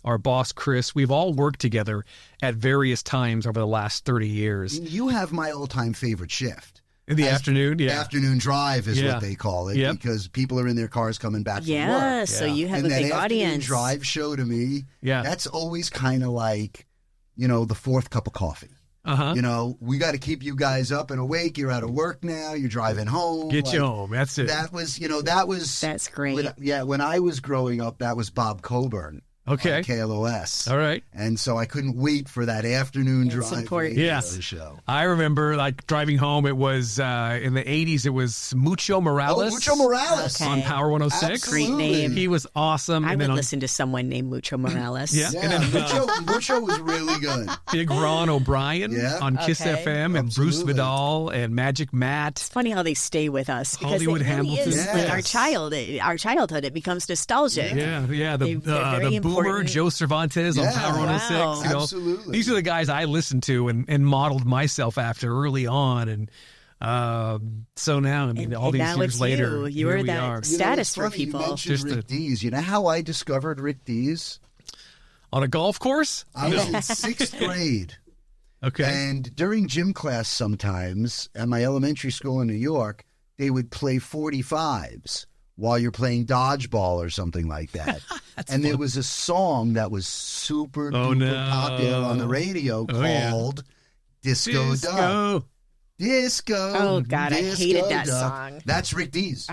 our boss, Chris. We've all worked together at various times over the last 30 years. You have my all-time favorite shift. In the afternoon, yeah. Afternoon drive is Yeah. what they call it Yep. because people are in their cars coming back from Yeah, work. so Yeah. you have And a that big afternoon audience. drive show to me, Yeah. that's always kind of like, the fourth cup of coffee. Uh-huh. We got to keep you guys up and awake. You're out of work now. You're driving home. Get you home. That's it. That was, That's great. when I was growing up, that was Bob Coburn. Okay. On KLOS. All right. And so I couldn't wait for that afternoon It's drive. important. radio Yes. show. I remember like driving home. It was in the 80s. It was Mucho Morales. Oh, Mucho Morales. Okay. On Power 106. Great name. He was awesome. I and would then on listen to someone named Mucho Morales. Yeah. Yeah, And then, Mucho was really good. Big Ron O'Brien Yeah. on Kiss Okay. FM, and Bruce Absolutely. Vidal and Magic Matt. It's funny how they stay with us because Hollywood it really Hamilton. is like our Yes. childhood. It becomes nostalgic. Yeah, They're the very boomer important. Joe Cervantes on Yeah. Power 106. Wow. Absolutely. These are the guys I listened to and modeled myself after early on, and so now I mean And- all and these now years it's later, you. You here are we that are. status it's for funny people. You mentioned Just Rick Dees. You know how I discovered Rick Dees? On a golf course. I was in sixth grade. Okay. And during gym class sometimes at my elementary school in New York, they would play 45s while you're playing dodgeball or something like that. And there was a song that was super Oh, duper no. popular on the radio Oh, yeah. called Disco Duck. Disco. Disco. Oh, God, I Disco hated that Duck. song. That's Rick Dees.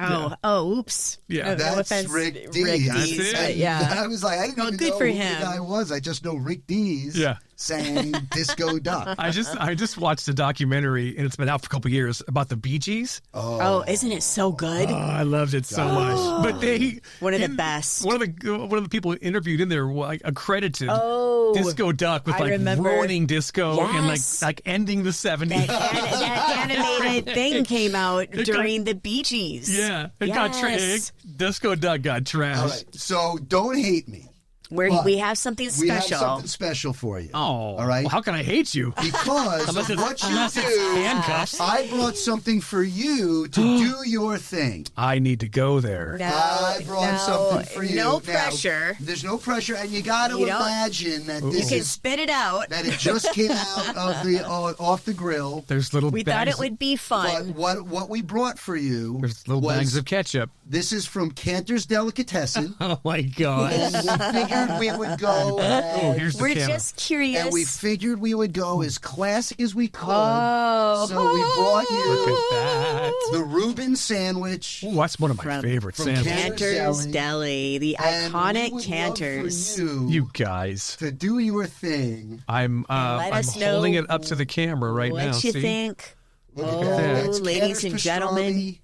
Oh, oops. Yeah. No That's offense, Rick Dees. Rick That's Dees, it. but yeah. I was like, I didn't Well, even good know for who him. the guy was. I just know Rick Dees Yeah. sang Disco Duck. I just watched a documentary, and it's been out for a couple of years, about the Bee Gees. Oh, isn't it so good? Oh, I loved it so much. But they One of the best. One of the people interviewed in there like accredited Oh, Disco Duck with I like remember. ruining disco and Yes. like ending the 70s. that animated thing came out got- during the Bee Gees. Yeah, it got Yes. Disco Duck got trashed. All right. So don't hate me. Where we have something We have special. something special for you. Oh, All right. Well, how can I hate you? Because Unless of it's- what you unless it's do, handcuffs. I brought something for you to do your thing. I need to go there. No, I brought something for you. No Now, pressure. There's no pressure, and you got to You don't- imagine that You this can is spit it out. that it just came out of the off the grill. There's little We bags. thought it would be But fun. what we brought for you There's little was bags of ketchup. this is from Canter's Delicatessen. Oh my god. And we figured we would go. Oh, here's the We're camera. just curious. And we figured we would go as classic as we could. Oh. So we brought Look you at that. the Reuben sandwich. Oh, that's one of my From- favorite from sandwiches. Canter's Deli. Deli, the And we iconic would Canters. love for You guys. to do your thing. I'm let us holding know it up to the camera right what now. you See? think? Look Oh, at that. It's ladies Canter's and gentlemen. pastrami,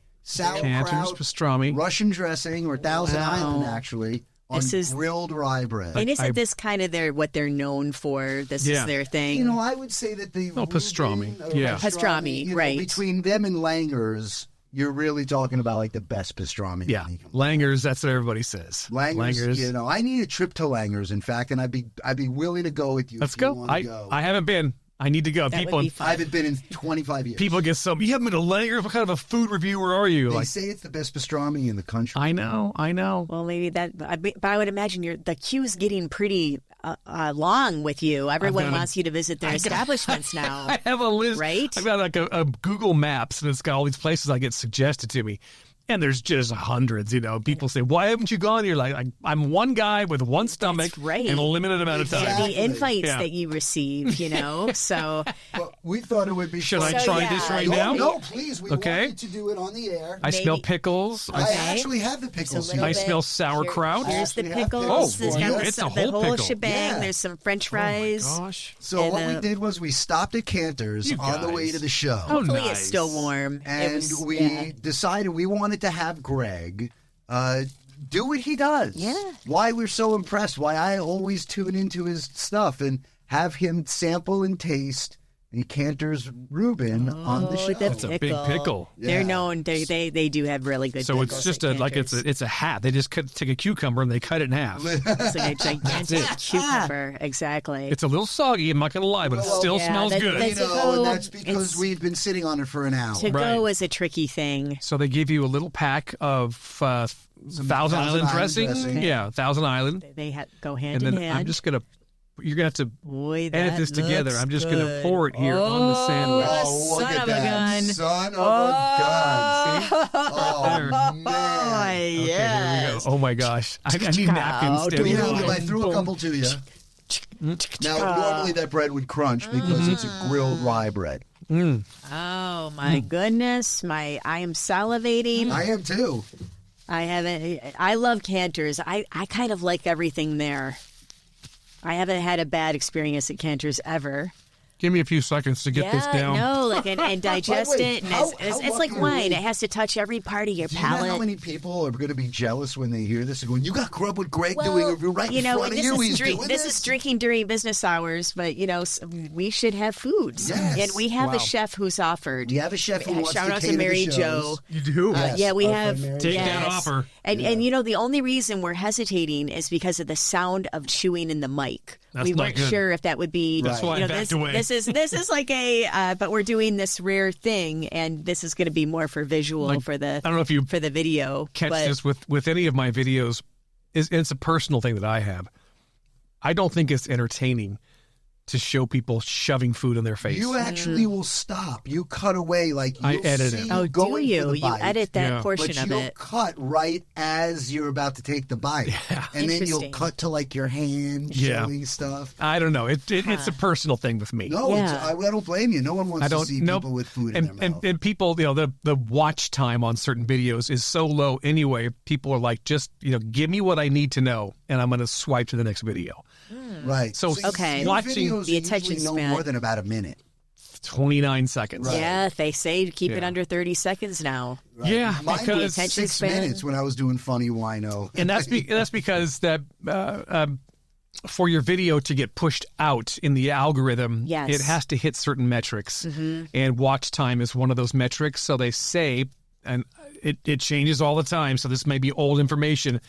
Canter's sauerkraut, pastrami. Russian dressing, or Thousand Wow. Island actually, on This is- grilled rye bread. And isn't I- this kind of what they're known for? This Yeah. is their thing. You know, I would say that the Oh, pastrami. Reuben, Yeah. Pastrami, you know, right. between them and Langer's, you're really talking about like the best pastrami. Yeah, Langer's. That's what everybody says. Langer's, you know, I need a trip to Langer's. In fact, and I'd be willing to go with you. Let's if you go. wanna go. I haven't been. I need to go. That People would be fun. I haven't been in 25 years. people get so. You haven't been to Langer's. What kind of a food reviewer are you? They Like, say it's the best pastrami in the country. I know. Well, maybe that, but I would imagine the queue's getting pretty long with you. Everyone got a- wants you to visit their establishments now. I have a list. Right? I've got like a Google Maps, and it's got all these places I get suggested to me. And there's just hundreds, you know. People say, "Why haven't you gone?" You're like, "I'm one guy with one stomach That's right. and a limited amount of time." Exactly. The invites Yeah. that you receive, you know. So, We thought it would be Should fun. I try this right now? No, please. We Okay. wanted to do it on the air. I smell pickles. I actually have the pickles little I here. bit. smell sauerkraut. Here's the actually have pickles. pickles There's for got you. It's a the whole whole pickle. shebang. Yeah. There's some French Oh fries. my gosh. So And, what we did was we stopped at Canter's You on the way guys. to the show. Oh, Hopefully nice. it's still warm. And we decided we wanted to have Greg do what he does. Yeah. Why we're so impressed, why I always tune into his stuff and have him sample and taste the Canter's Reuben on the show. That's a big pickle. They're Yeah. known. They do have really good. So pickles it's just at it's Canter's. a hat. They just take a cucumber and they cut it in half. It's like a gigantic it. cucumber. Exactly. It's a little soggy. I'm not gonna lie, but it still yeah, smells that- good. that's- You know, and that's because It's- we've been sitting on it for an hour. to Right. go is a tricky thing. So they give you a little pack of Thousand Thousand Island Island dressing. dressing. Yeah, Thousand Island. They go hand And in then hand. I'm just gonna. You're gonna have to Boy, edit that this together. looks I'm just gonna good. pour it here on the sandwich. Oh, look Son at of a that. gun. Son of a gun. See? Oh, There. man. Oh, Okay, here we yes. go. Oh my gosh, I need napkins. Oh, Debbie. You know, I threw a couple to you. Now, normally that bread would crunch because it's a grilled rye bread. Oh my goodness! I am salivating. I am too. I love Canter's. I kind of like everything there. I haven't had a bad experience at Canter's ever. Give me a few seconds to get this down. No, like and digest way, it. And how it's like lucky are wine. we? It has to touch every part of your Do you know how palate. many people are going to be jealous when they hear this and going, "You got Grub with Greg doing it right in front of and you. He's this doing is drinking during business hours, but we should have foods. Yes. And we have Wow. a chef who's offered. You have a chef who wants Shout to out cater to the Mary shows. Jo. You do. Yes. Yeah, we Our have. friend Mary Take Jo. that offer. And the only reason we're hesitating is because of the sound of chewing in the mic. That's we not weren't good. sure if that would be. That's why I backed away. This is like a. But we're doing this rare thing, and this is going to be more for visual for the. I don't know if you for the video. catch but this with any of my videos. It's a personal thing that I have. I don't think it's entertaining to show people shoving food in their face. You actually will stop. You cut away like I you'll edit see it. you Oh, do going you? for the You bite, edit that Yeah. portion but of you'll it. cut right as you're about to take the bite, and then you'll Interesting. cut to like your hand, Yeah. showing stuff. I don't know. It's a personal thing with me. No, Yeah. I don't blame you. No one wants I don't to see nope. people with food in and, their mouth. and people, the watch time on certain videos is so low anyway. People are like, just give me what I need to know, and I'm going to swipe to the next video. right. So Okay. your watching videos the are attention usually no span. more than about a minute. 29 seconds. Right. Yeah, they say to keep it Yeah. under 30 seconds now. Right? Yeah, Mine because- was Attention 6 span. minutes when I was doing funny wino. And that's because that for your video to get pushed out in the algorithm, Yes. it has to hit certain metrics, and watch time is one of those metrics. So they say, and it changes all the time. So this may be old information,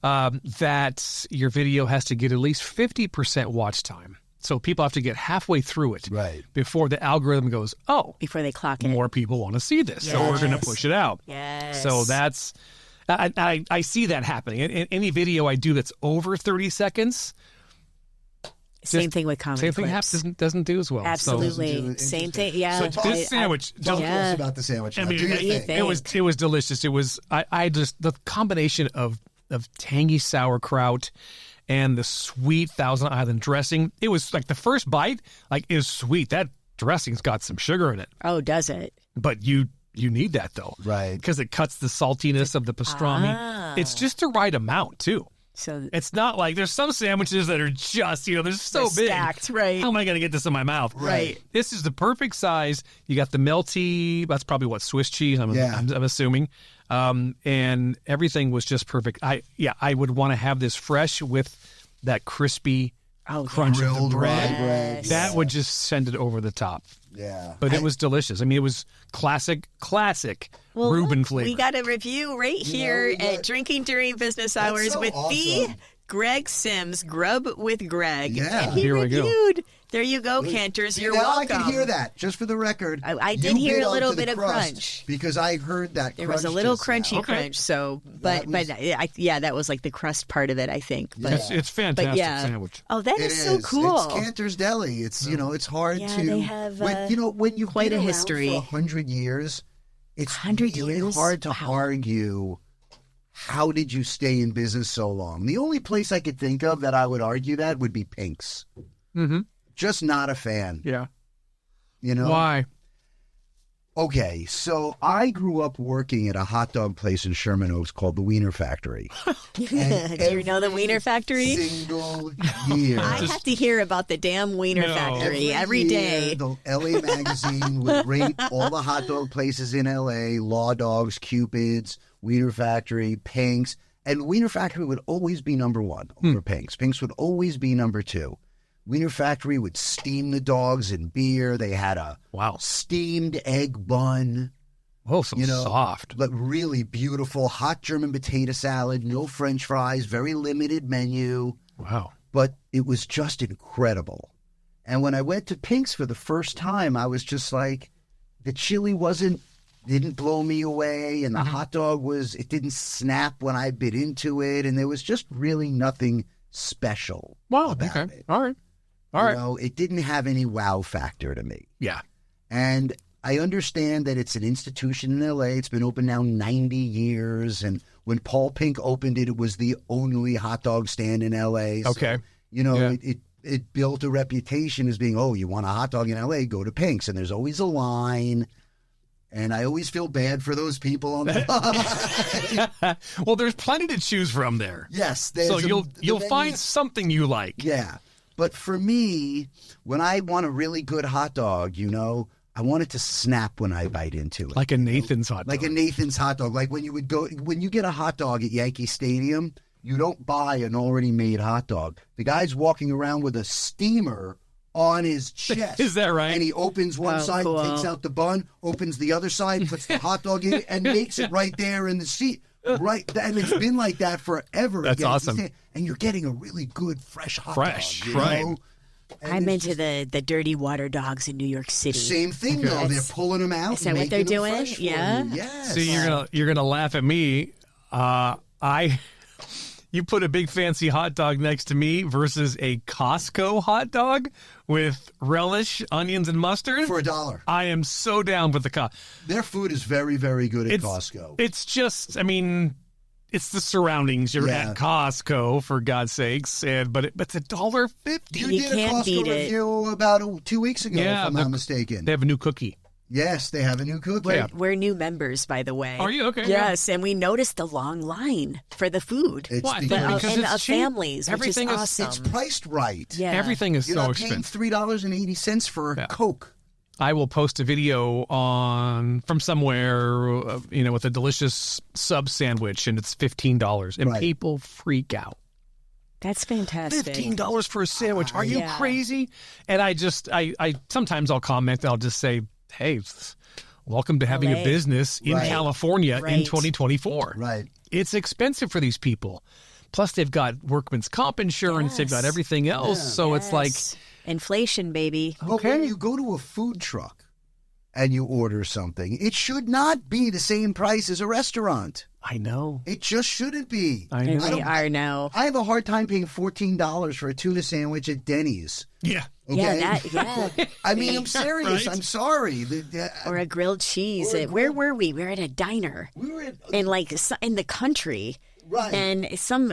that your video has to get at least 50% watch time. So people have to get halfway through it Right. before the algorithm goes, oh, Before they clock it. more people want to see this, so we're going to Yes. push it out. Yes. So that's I see that happening. In any video I do that's over 30 seconds, Same thing with comedy same thing clips. doesn't do as well. Absolutely. Doesn't do it. Same thing. Yeah. So this sandwich, Talk to Yeah. us about the sandwich. I now. mean, Do your do you thing. think? it was delicious. It was I just the combination of tangy sauerkraut and the sweet Thousand Island dressing. It was like the first bite, like is sweet. That dressing's got some sugar in it, Oh, does it? but you need that though, Right. Because it cuts the saltiness of the pastrami. It's just the right amount too. So It's not like there's some sandwiches that are just, they're so They're big. stacked, right. How am I going to get this in my mouth? Right. This is the perfect size. You got the melty, that's probably what, Swiss cheese, I'm assuming. And everything was just perfect. I would want to have this fresh with that crispy crunch of the Grilled bread. rye bread. That would just send it over the top. Yeah. But it was delicious. I mean, it was classic Reuben flavor. we got a review right here we got- at Drinking During Business Hours so with the awesome. Greg Sims, Grub with Greg. Yeah. And he Here we go. reviewed. There you go, Canters. See, You're now welcome. I can hear that, just for the record. I You did hear bit a little onto the bit of crunch. because I heard that There crunch was a little just now. crunchy Okay. crunch. So, That was- that was like the crust part of it, I think. But, It's fantastic but yeah. sandwich. Oh, that It is so cool. It's Canter's Deli. It's it's hard Yeah, to they have, when you quite been a around history. for 100 years. It's 100 really years? hard to Wow. argue. How did you stay in business so long? The only place I could think of that I would argue that would be Pink's. Mm-hmm. Just not a fan. Yeah. You know Why? Okay, so I grew up working at a hot dog place in Sherman Oaks called the Wiener Factory. Do you know the Wiener Factory? Single year. I have to hear about the damn Wiener No. Factory every day. year, the LA Magazine would rate all the hot dog places in LA, Law Dogs, Cupid's, Wiener Factory, Pink's, and Wiener Factory would always be number one over Pink's. Pink's would always be number two. Wiener Factory would steam the dogs in beer. They had a steamed egg bun. Oh, so soft. But really beautiful. Hot German potato salad, no French fries, very limited menu. Wow. But it was just incredible. And when I went to Pink's for the first time, I was just like, the chili didn't blow me away. And the hot dog it didn't snap when I bit into it. And there was just really nothing special about it. All right. You know, it didn't have any wow factor to me. Yeah. And I understand that it's an institution in L.A. It's been open now 90 years. And when Paul Pink opened it, it was the only hot dog stand in L.A. So, Okay. you know, it built a reputation as being, you want a hot dog in L.A., go to Pink's. And there's always a line. And I always feel bad for those people on the line. Well, there's plenty to choose from there. Yes. So you'll find something you like. Yeah. But for me, when I want a really good hot dog, you know, I want it to snap when I bite into it. Like a Nathan's hot dog. Like a Nathan's hot dog. Like when you get a hot dog at Yankee Stadium, you don't buy an already made hot dog. The guy's walking around with a steamer on his chest. Is that right? And he opens one side, cool. takes out the bun, opens the other side, puts the hot dog in it, and makes it right there in the seat. Right, and it's been like that forever. That's awesome. And you're getting a really good fresh hot Fresh, dog. You right. know? And I'm it's into the dirty water dogs in New York City. same thing though. They're pulling them out. Is that and what they're making them doing? fresh for Yeah. you. Yes. See, you're gonna laugh at me. You put a big fancy hot dog next to me versus a Costco hot dog with relish, onions, and mustard. For $1. I am so down with the Costco. Their food is very, very good at Costco. It's just, I mean, it's the surroundings. You're at Costco, for God's sakes, but it's $1.50. You You did a can't beat Costco it. review about 2 weeks ago, if I'm not mistaken. They have a new cookie. Yes, they have a new cookie. We're new members, by the way. Are you? Okay. Yes, and we noticed the long line for the food. It's Why? because Because and it's of cheap. families, Everything which is- is awesome. it's priced right. Yeah. Everything is You're so not paying expensive. $3.80 for a Coke. I will post a video from somewhere, with a delicious sub sandwich, and it's $15, and Right. people freak out. That's fantastic. $15 for a sandwich? Are you Yeah. crazy? And I sometimes I'll comment. I'll just say, "Hey, welcome to having a LA. business in Right. California in Right. 2024." Right. It's expensive for these people. Plus, they've got workman's comp insurance. They've got Yes. everything else. So it's like, Yes. Inflation, baby. But when you go to a food truck and you order something, it should not be the same price as a restaurant. I know. It just shouldn't be. I And know. they are now. I have a hard time paying $14 for a tuna sandwich at Denny's. Yeah. Okay? Yeah. I mean, I'm serious. Right. I'm sorry. Or a grilled cheese. Where were we? We were at a diner We were at, in the country. right. And some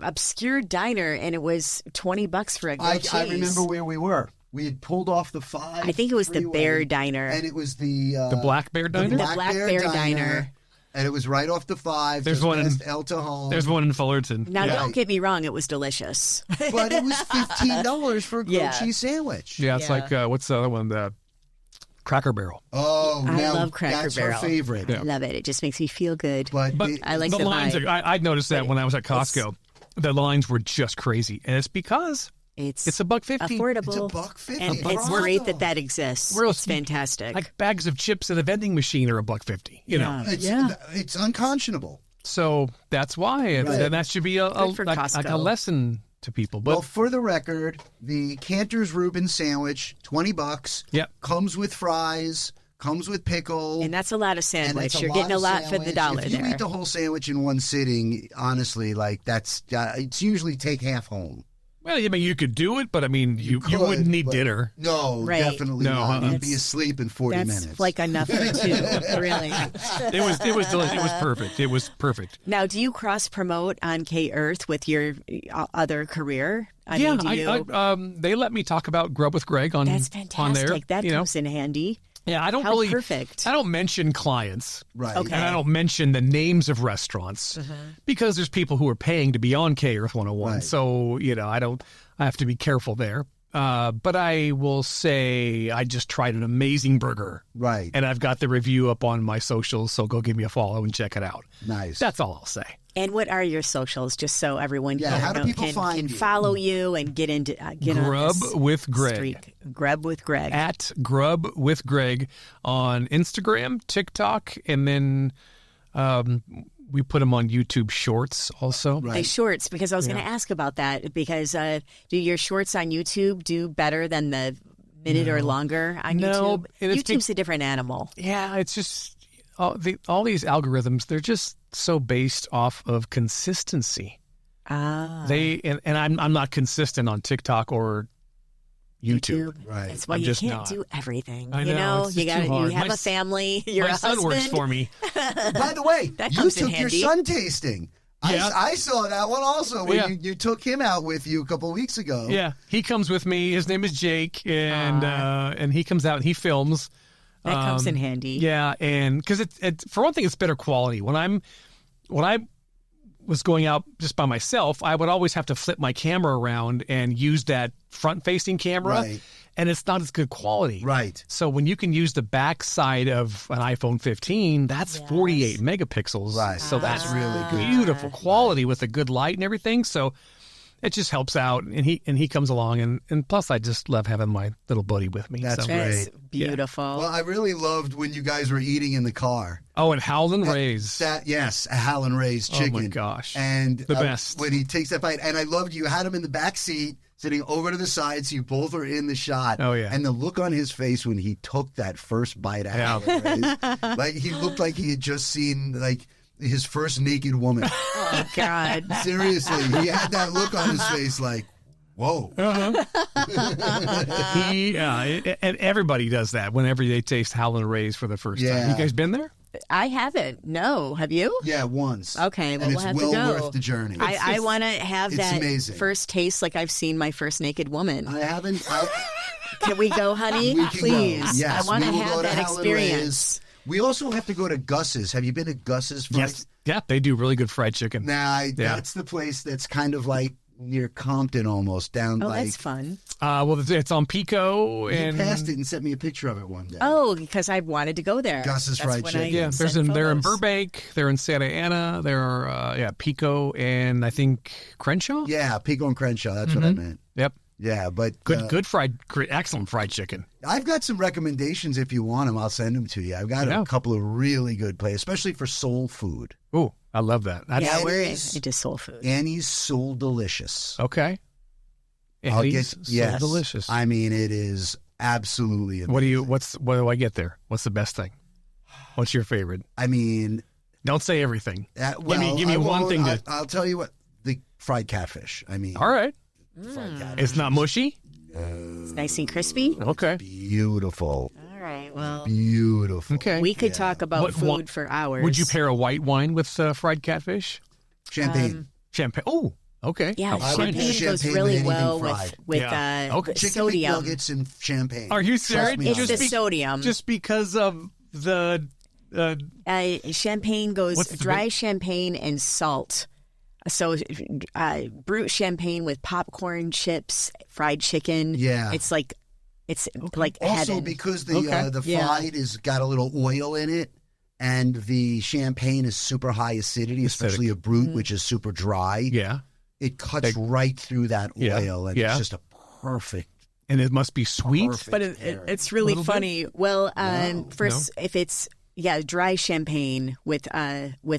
obscure diner, and it was $20 for a grilled cheese. I remember where we were. We had pulled off the 5. I think it was the freeway, Bear Diner. and it was the Black Bear Diner? The Black Bear Diner. and it was right off the 5. There's just one in- past El Cajon. There's one in Fullerton. Now, yeah. don't get me wrong, it was delicious. But it was $15 for a grilled Yeah. cheese sandwich. Yeah, it's like, what's the other one? The Cracker Barrel. Oh, I now love Cracker that's Barrel. our favorite. I love it. It just makes me feel good. But, But I like the the lines. vibe. I noticed that when I was at Costco. The lines were just crazy. And it's because It's $1.50. affordable. It's $1.50. And for it's a hot great dog. that exists. Real- It's fantastic. Like bags of chips at a vending machine are $1.50. You know. It's unconscionable. So that's why. And that should be Good for like a Costco. lesson to people. But Well, for the record, the Canter's Reuben sandwich, $20. Yep. Comes with fries, comes with pickle. And that's a lot of and sandwich. it's You're getting a of lot for the sandwich. dollar If you there. eat the whole sandwich in one sitting, honestly, like that's it's usually take half home. Well, I mean, you could do it, but I mean, you could, wouldn't need but- dinner. No, Right. definitely No, not. uh-uh. You'd be asleep in 40 That's minutes. like enough for two, really. It was delicious. It was perfect. It was perfect. Now, do you cross promote on K Earth with your other career? I mean, do you, they let me talk about Grub with Greg on that's on there. fantastic. That you know? comes in handy. Yeah, I don't How really. perfect. I don't mention clients. right. Okay. And I don't mention the names of restaurants because there's people who are paying to be on K Earth 101. Right. So, I have to be careful there. But I will say I just tried an amazing burger. Right. And I've got the review up on my socials, so go give me a follow and check it out. Nice. That's all I'll say. And what are your socials, just so everyone Yeah, how do people find can you? follow you and get into get on Grub this with Greg. streak? Grub with Greg. At Grub with Greg on Instagram, TikTok, and then we put them on YouTube Shorts also. Right. The shorts, because I was going to ask about that, because do your shorts on YouTube do better than the minute or longer on No, YouTube? and it's YouTube's a different animal. Yeah, it's just all these algorithms. They're just so based off of consistency. Ah, And I'm not consistent on TikTok or YouTube. Right. That's why I'm you just can't not. do everything. I you know, know, it's you just too got hard. you have My a family. You're My a son works husband. for me. By the way, That you comes in took your handy. son tasting. Yeah. I saw that one also when Yeah. you took him out with you a couple of weeks ago. Yeah, he comes with me. His name is Jake, and he comes out and he films. That comes in handy. Yeah, and because it for one thing, it's better quality. When I was going out just by myself, I would always have to flip my camera around and use that front-facing camera, Right. and it's not as good quality. Right. So when you can use the back side of an iPhone 15, that's 48 megapixels. Right. So that's really good. beautiful quality with a good light and everything. So it just helps out, and he comes along, and plus I just love having my little buddy with me. That's so. That's Great. beautiful. Well, I really loved when you guys were eating in the car. Oh, and Howlin' Ray's. Yes, a Howlin' Ray's chicken. Oh my gosh. And The best. when he takes that bite, and I loved you had him in the back seat, sitting over to the side, so you both are in the shot. Oh, yeah. And the look on his face when he took that first bite out, of Ray's, like he looked like he had just seen like his first naked woman. Oh God. Seriously, he had that look on his face, like, whoa. And everybody does that whenever they taste Howlin' Ray's for the first Yeah. time. You guys been there? I haven't. No, have you? Yeah, once. Okay, well, and we'll it's have well to go. worth the journey. I want to have it's that amazing. first taste, like I've seen my first naked woman. I haven't. Can we go, honey? We can Please. go. Yes, I want we to will have go to that Howlin' experience. We also have to go to Gus's. Have you been to Gus's? Yes. Yeah, they do really good fried chicken. Nah, that's the place that's kind of like near Compton almost, down Oh, like. that's fun. Well, it's on Pico. You And passed it and sent me a picture of it one day. Oh, because I wanted to go there. Gus's That's fried when chicken. I yeah, sent they're in photos. Burbank, they're in Santa Ana, they're Pico, and I think Crenshaw. Yeah, Pico and Crenshaw. That's what I meant. Yep. Yeah, but Good excellent fried chicken. I've got some recommendations if you want them. I'll send them to you. I've got Yeah. a couple of really good places, especially for soul food. Ooh, I love that. Yeah, It we're is- into soul food. Annie's Soul Delicious. Okay. I'll Eddie's, get so yes. delicious. I mean, it is absolutely amazing. what do I get there? What's the best thing? What's your favorite? I mean, Don't say everything. well, give me I one won't- thing to. I'll tell you what. The fried catfish. I mean, All right. fried catfish. It's not mushy. It's nice and crispy. Okay. Beautiful. All right. Well, Beautiful. Okay. we could talk about What- food what- for hours. Would you pair a white wine with fried catfish? Champagne. Champagne. Oh, okay. Yeah, How I would French. do champagne goes champagne really with well anything with fried. with Yeah. Okay. Chicken sodium. McNuggets and champagne. Are you Trust serious? me on It's that. the sodium. Just because of the. Champagne goes What's the dry champagne and salt. So, brute champagne with popcorn chips, fried chicken. Yeah. it's like like Also, heaven. because the Okay. the Yeah. fried is got a little oil in it, and the champagne is super high acidity, especially a brut, Mm. which is super dry. Yeah. It cuts right through that Yeah. oil, and Yeah. it's just a perfect. And it must be sweet. Perfect. But it's really Little bit? funny. Well, first, if it's dry champagne with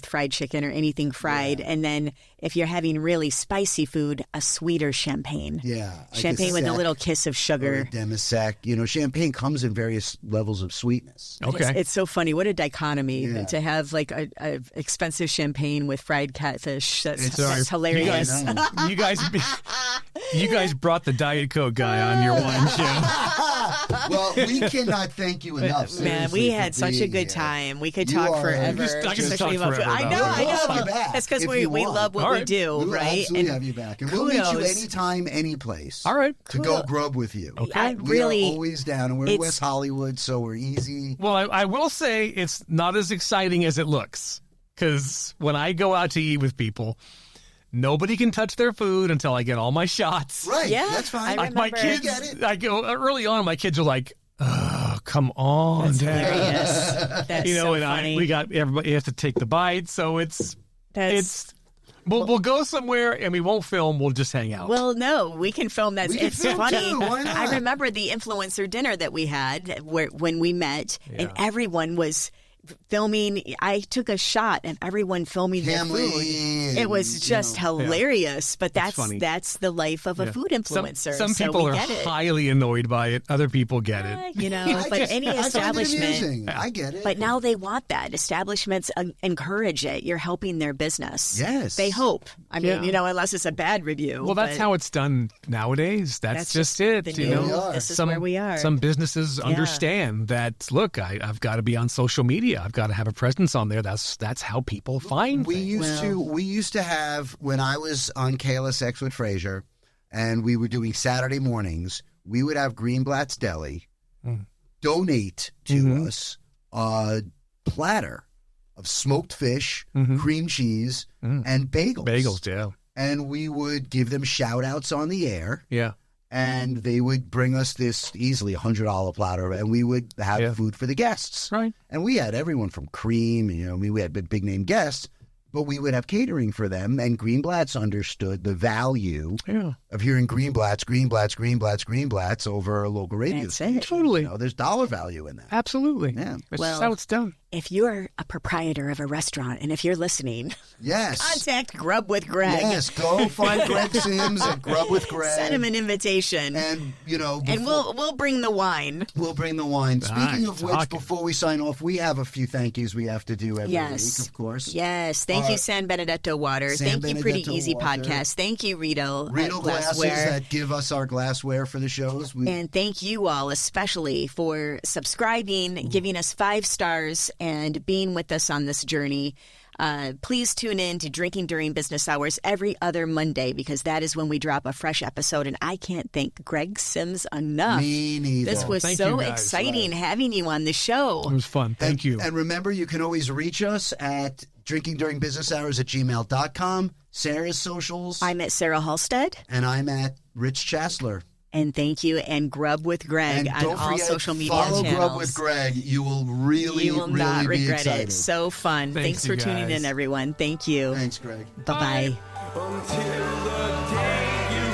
fried chicken or anything fried, and then if you're having really spicy food, a sweeter champagne. Yeah, like Champagne with a sec little kiss of or sugar. a demi-sec. You know, champagne comes in various levels of sweetness. Okay. It's so funny. What a dichotomy Yeah. to have like a expensive champagne with fried catfish. That's It's- hilarious. I know. you guys, You guys brought the Diet Coke guy on your wine show. Well, we cannot thank you enough. Man, seriously, we for had such a being good here. time. We could You talk are- forever. I can especially talk about food. forever I know, about I it. We'll have know. you back That's because if we you want. love what All we right. do, We will right? absolutely have you back. And we'll meet you kudos. anytime, any place. All right. To go grub with you. I We really, are always down, and we're in it's- West Hollywood, so we're easy. Well, I will say it's not as exciting as it looks, because when I go out to eat with people, nobody can touch their food until I get all my shots. Right, Yeah, that's fine. I My remember. kids, get it. I go early on. My kids are like, "Oh, come on, Dad." hilarious. That's You know, so and funny. we got everybody has to take the bite, so it's That's- we'll go somewhere and we won't film. We'll just hang out. Well, no, we can film that. We can It's film funny. too, why not? I remember the influencer dinner that we had when we met, and everyone was filming. I took a shot and everyone filming their Family food. and, It was just hilarious. But that's funny. the life of a food influencer. Some so people we are get it. highly annoyed by it. Other people get it. You know, I but just- any I find it establishment. amusing. I get it. But now they want that. Establishments encourage it. You're helping their business. Yes. They hope. I mean, Yeah. you know, unless it's a bad review. Well, that's but how it's done nowadays. That's just it. the You new- know, we are. This is where we are. Some businesses understand that. Look, I've got to be on social media. I've got to have a presence on there. That's how people find We things. used to have, when I was on KLSX with Fraser, and we were doing Saturday mornings, we would have Greenblatt's Deli donate to us a platter of smoked fish, cream cheese, and bagels. Bagels, yeah, And we would give them shout outs on the air. yeah. And they would bring us this easily $100 platter, and we would have food for the guests. Right. And we had everyone from Cream, you know, we had big name guests, but we would have catering for them. And Greenblatt's understood the value of hearing Greenblatt's over a local radio That's station. it. Totally. You know, there's dollar value in that. Absolutely. Yeah. That's Well, just how it's done. If you're a proprietor of a restaurant and if you're listening, Yes. contact Grub with Greg. Yes. Go find Greg Sims at Grub with Greg. Send him an invitation. And, you know, And we'll bring the wine. We'll bring the wine. Speaking of which, talking. before we sign off, we have a few thank yous we have to do every Yes. week, of course. Yes. Thank you, San Benedetto Water. San Thank you, Pretty Benedetto Easy Water. Podcast. Thank you, Rito. Rito glasses Glassware. that give us our glassware for the shows. And thank you all, especially for subscribing, giving us 5 stars, and being with us on this journey. Please tune in to Drinking During Business Hours every other Monday, because that is when we drop a fresh episode. And I can't thank Greg Sims enough. Me neither. This was Thank so you guys. exciting having you on the show. It was fun. Thank you. And remember, you can always reach us at drinkingduringbusinesshours@gmail.com. Sarah's socials. I'm at Sarah Halstead. and I'm at Rich Chasler. And thank you, and Grub with Greg And on don't all forget, social media follow channels. Grub with Greg. You will really, You will really not be regret excited. it. So fun. Thanks you for tuning guys. in, everyone. Thank you. Thanks, Greg. Bye-bye. Until the day you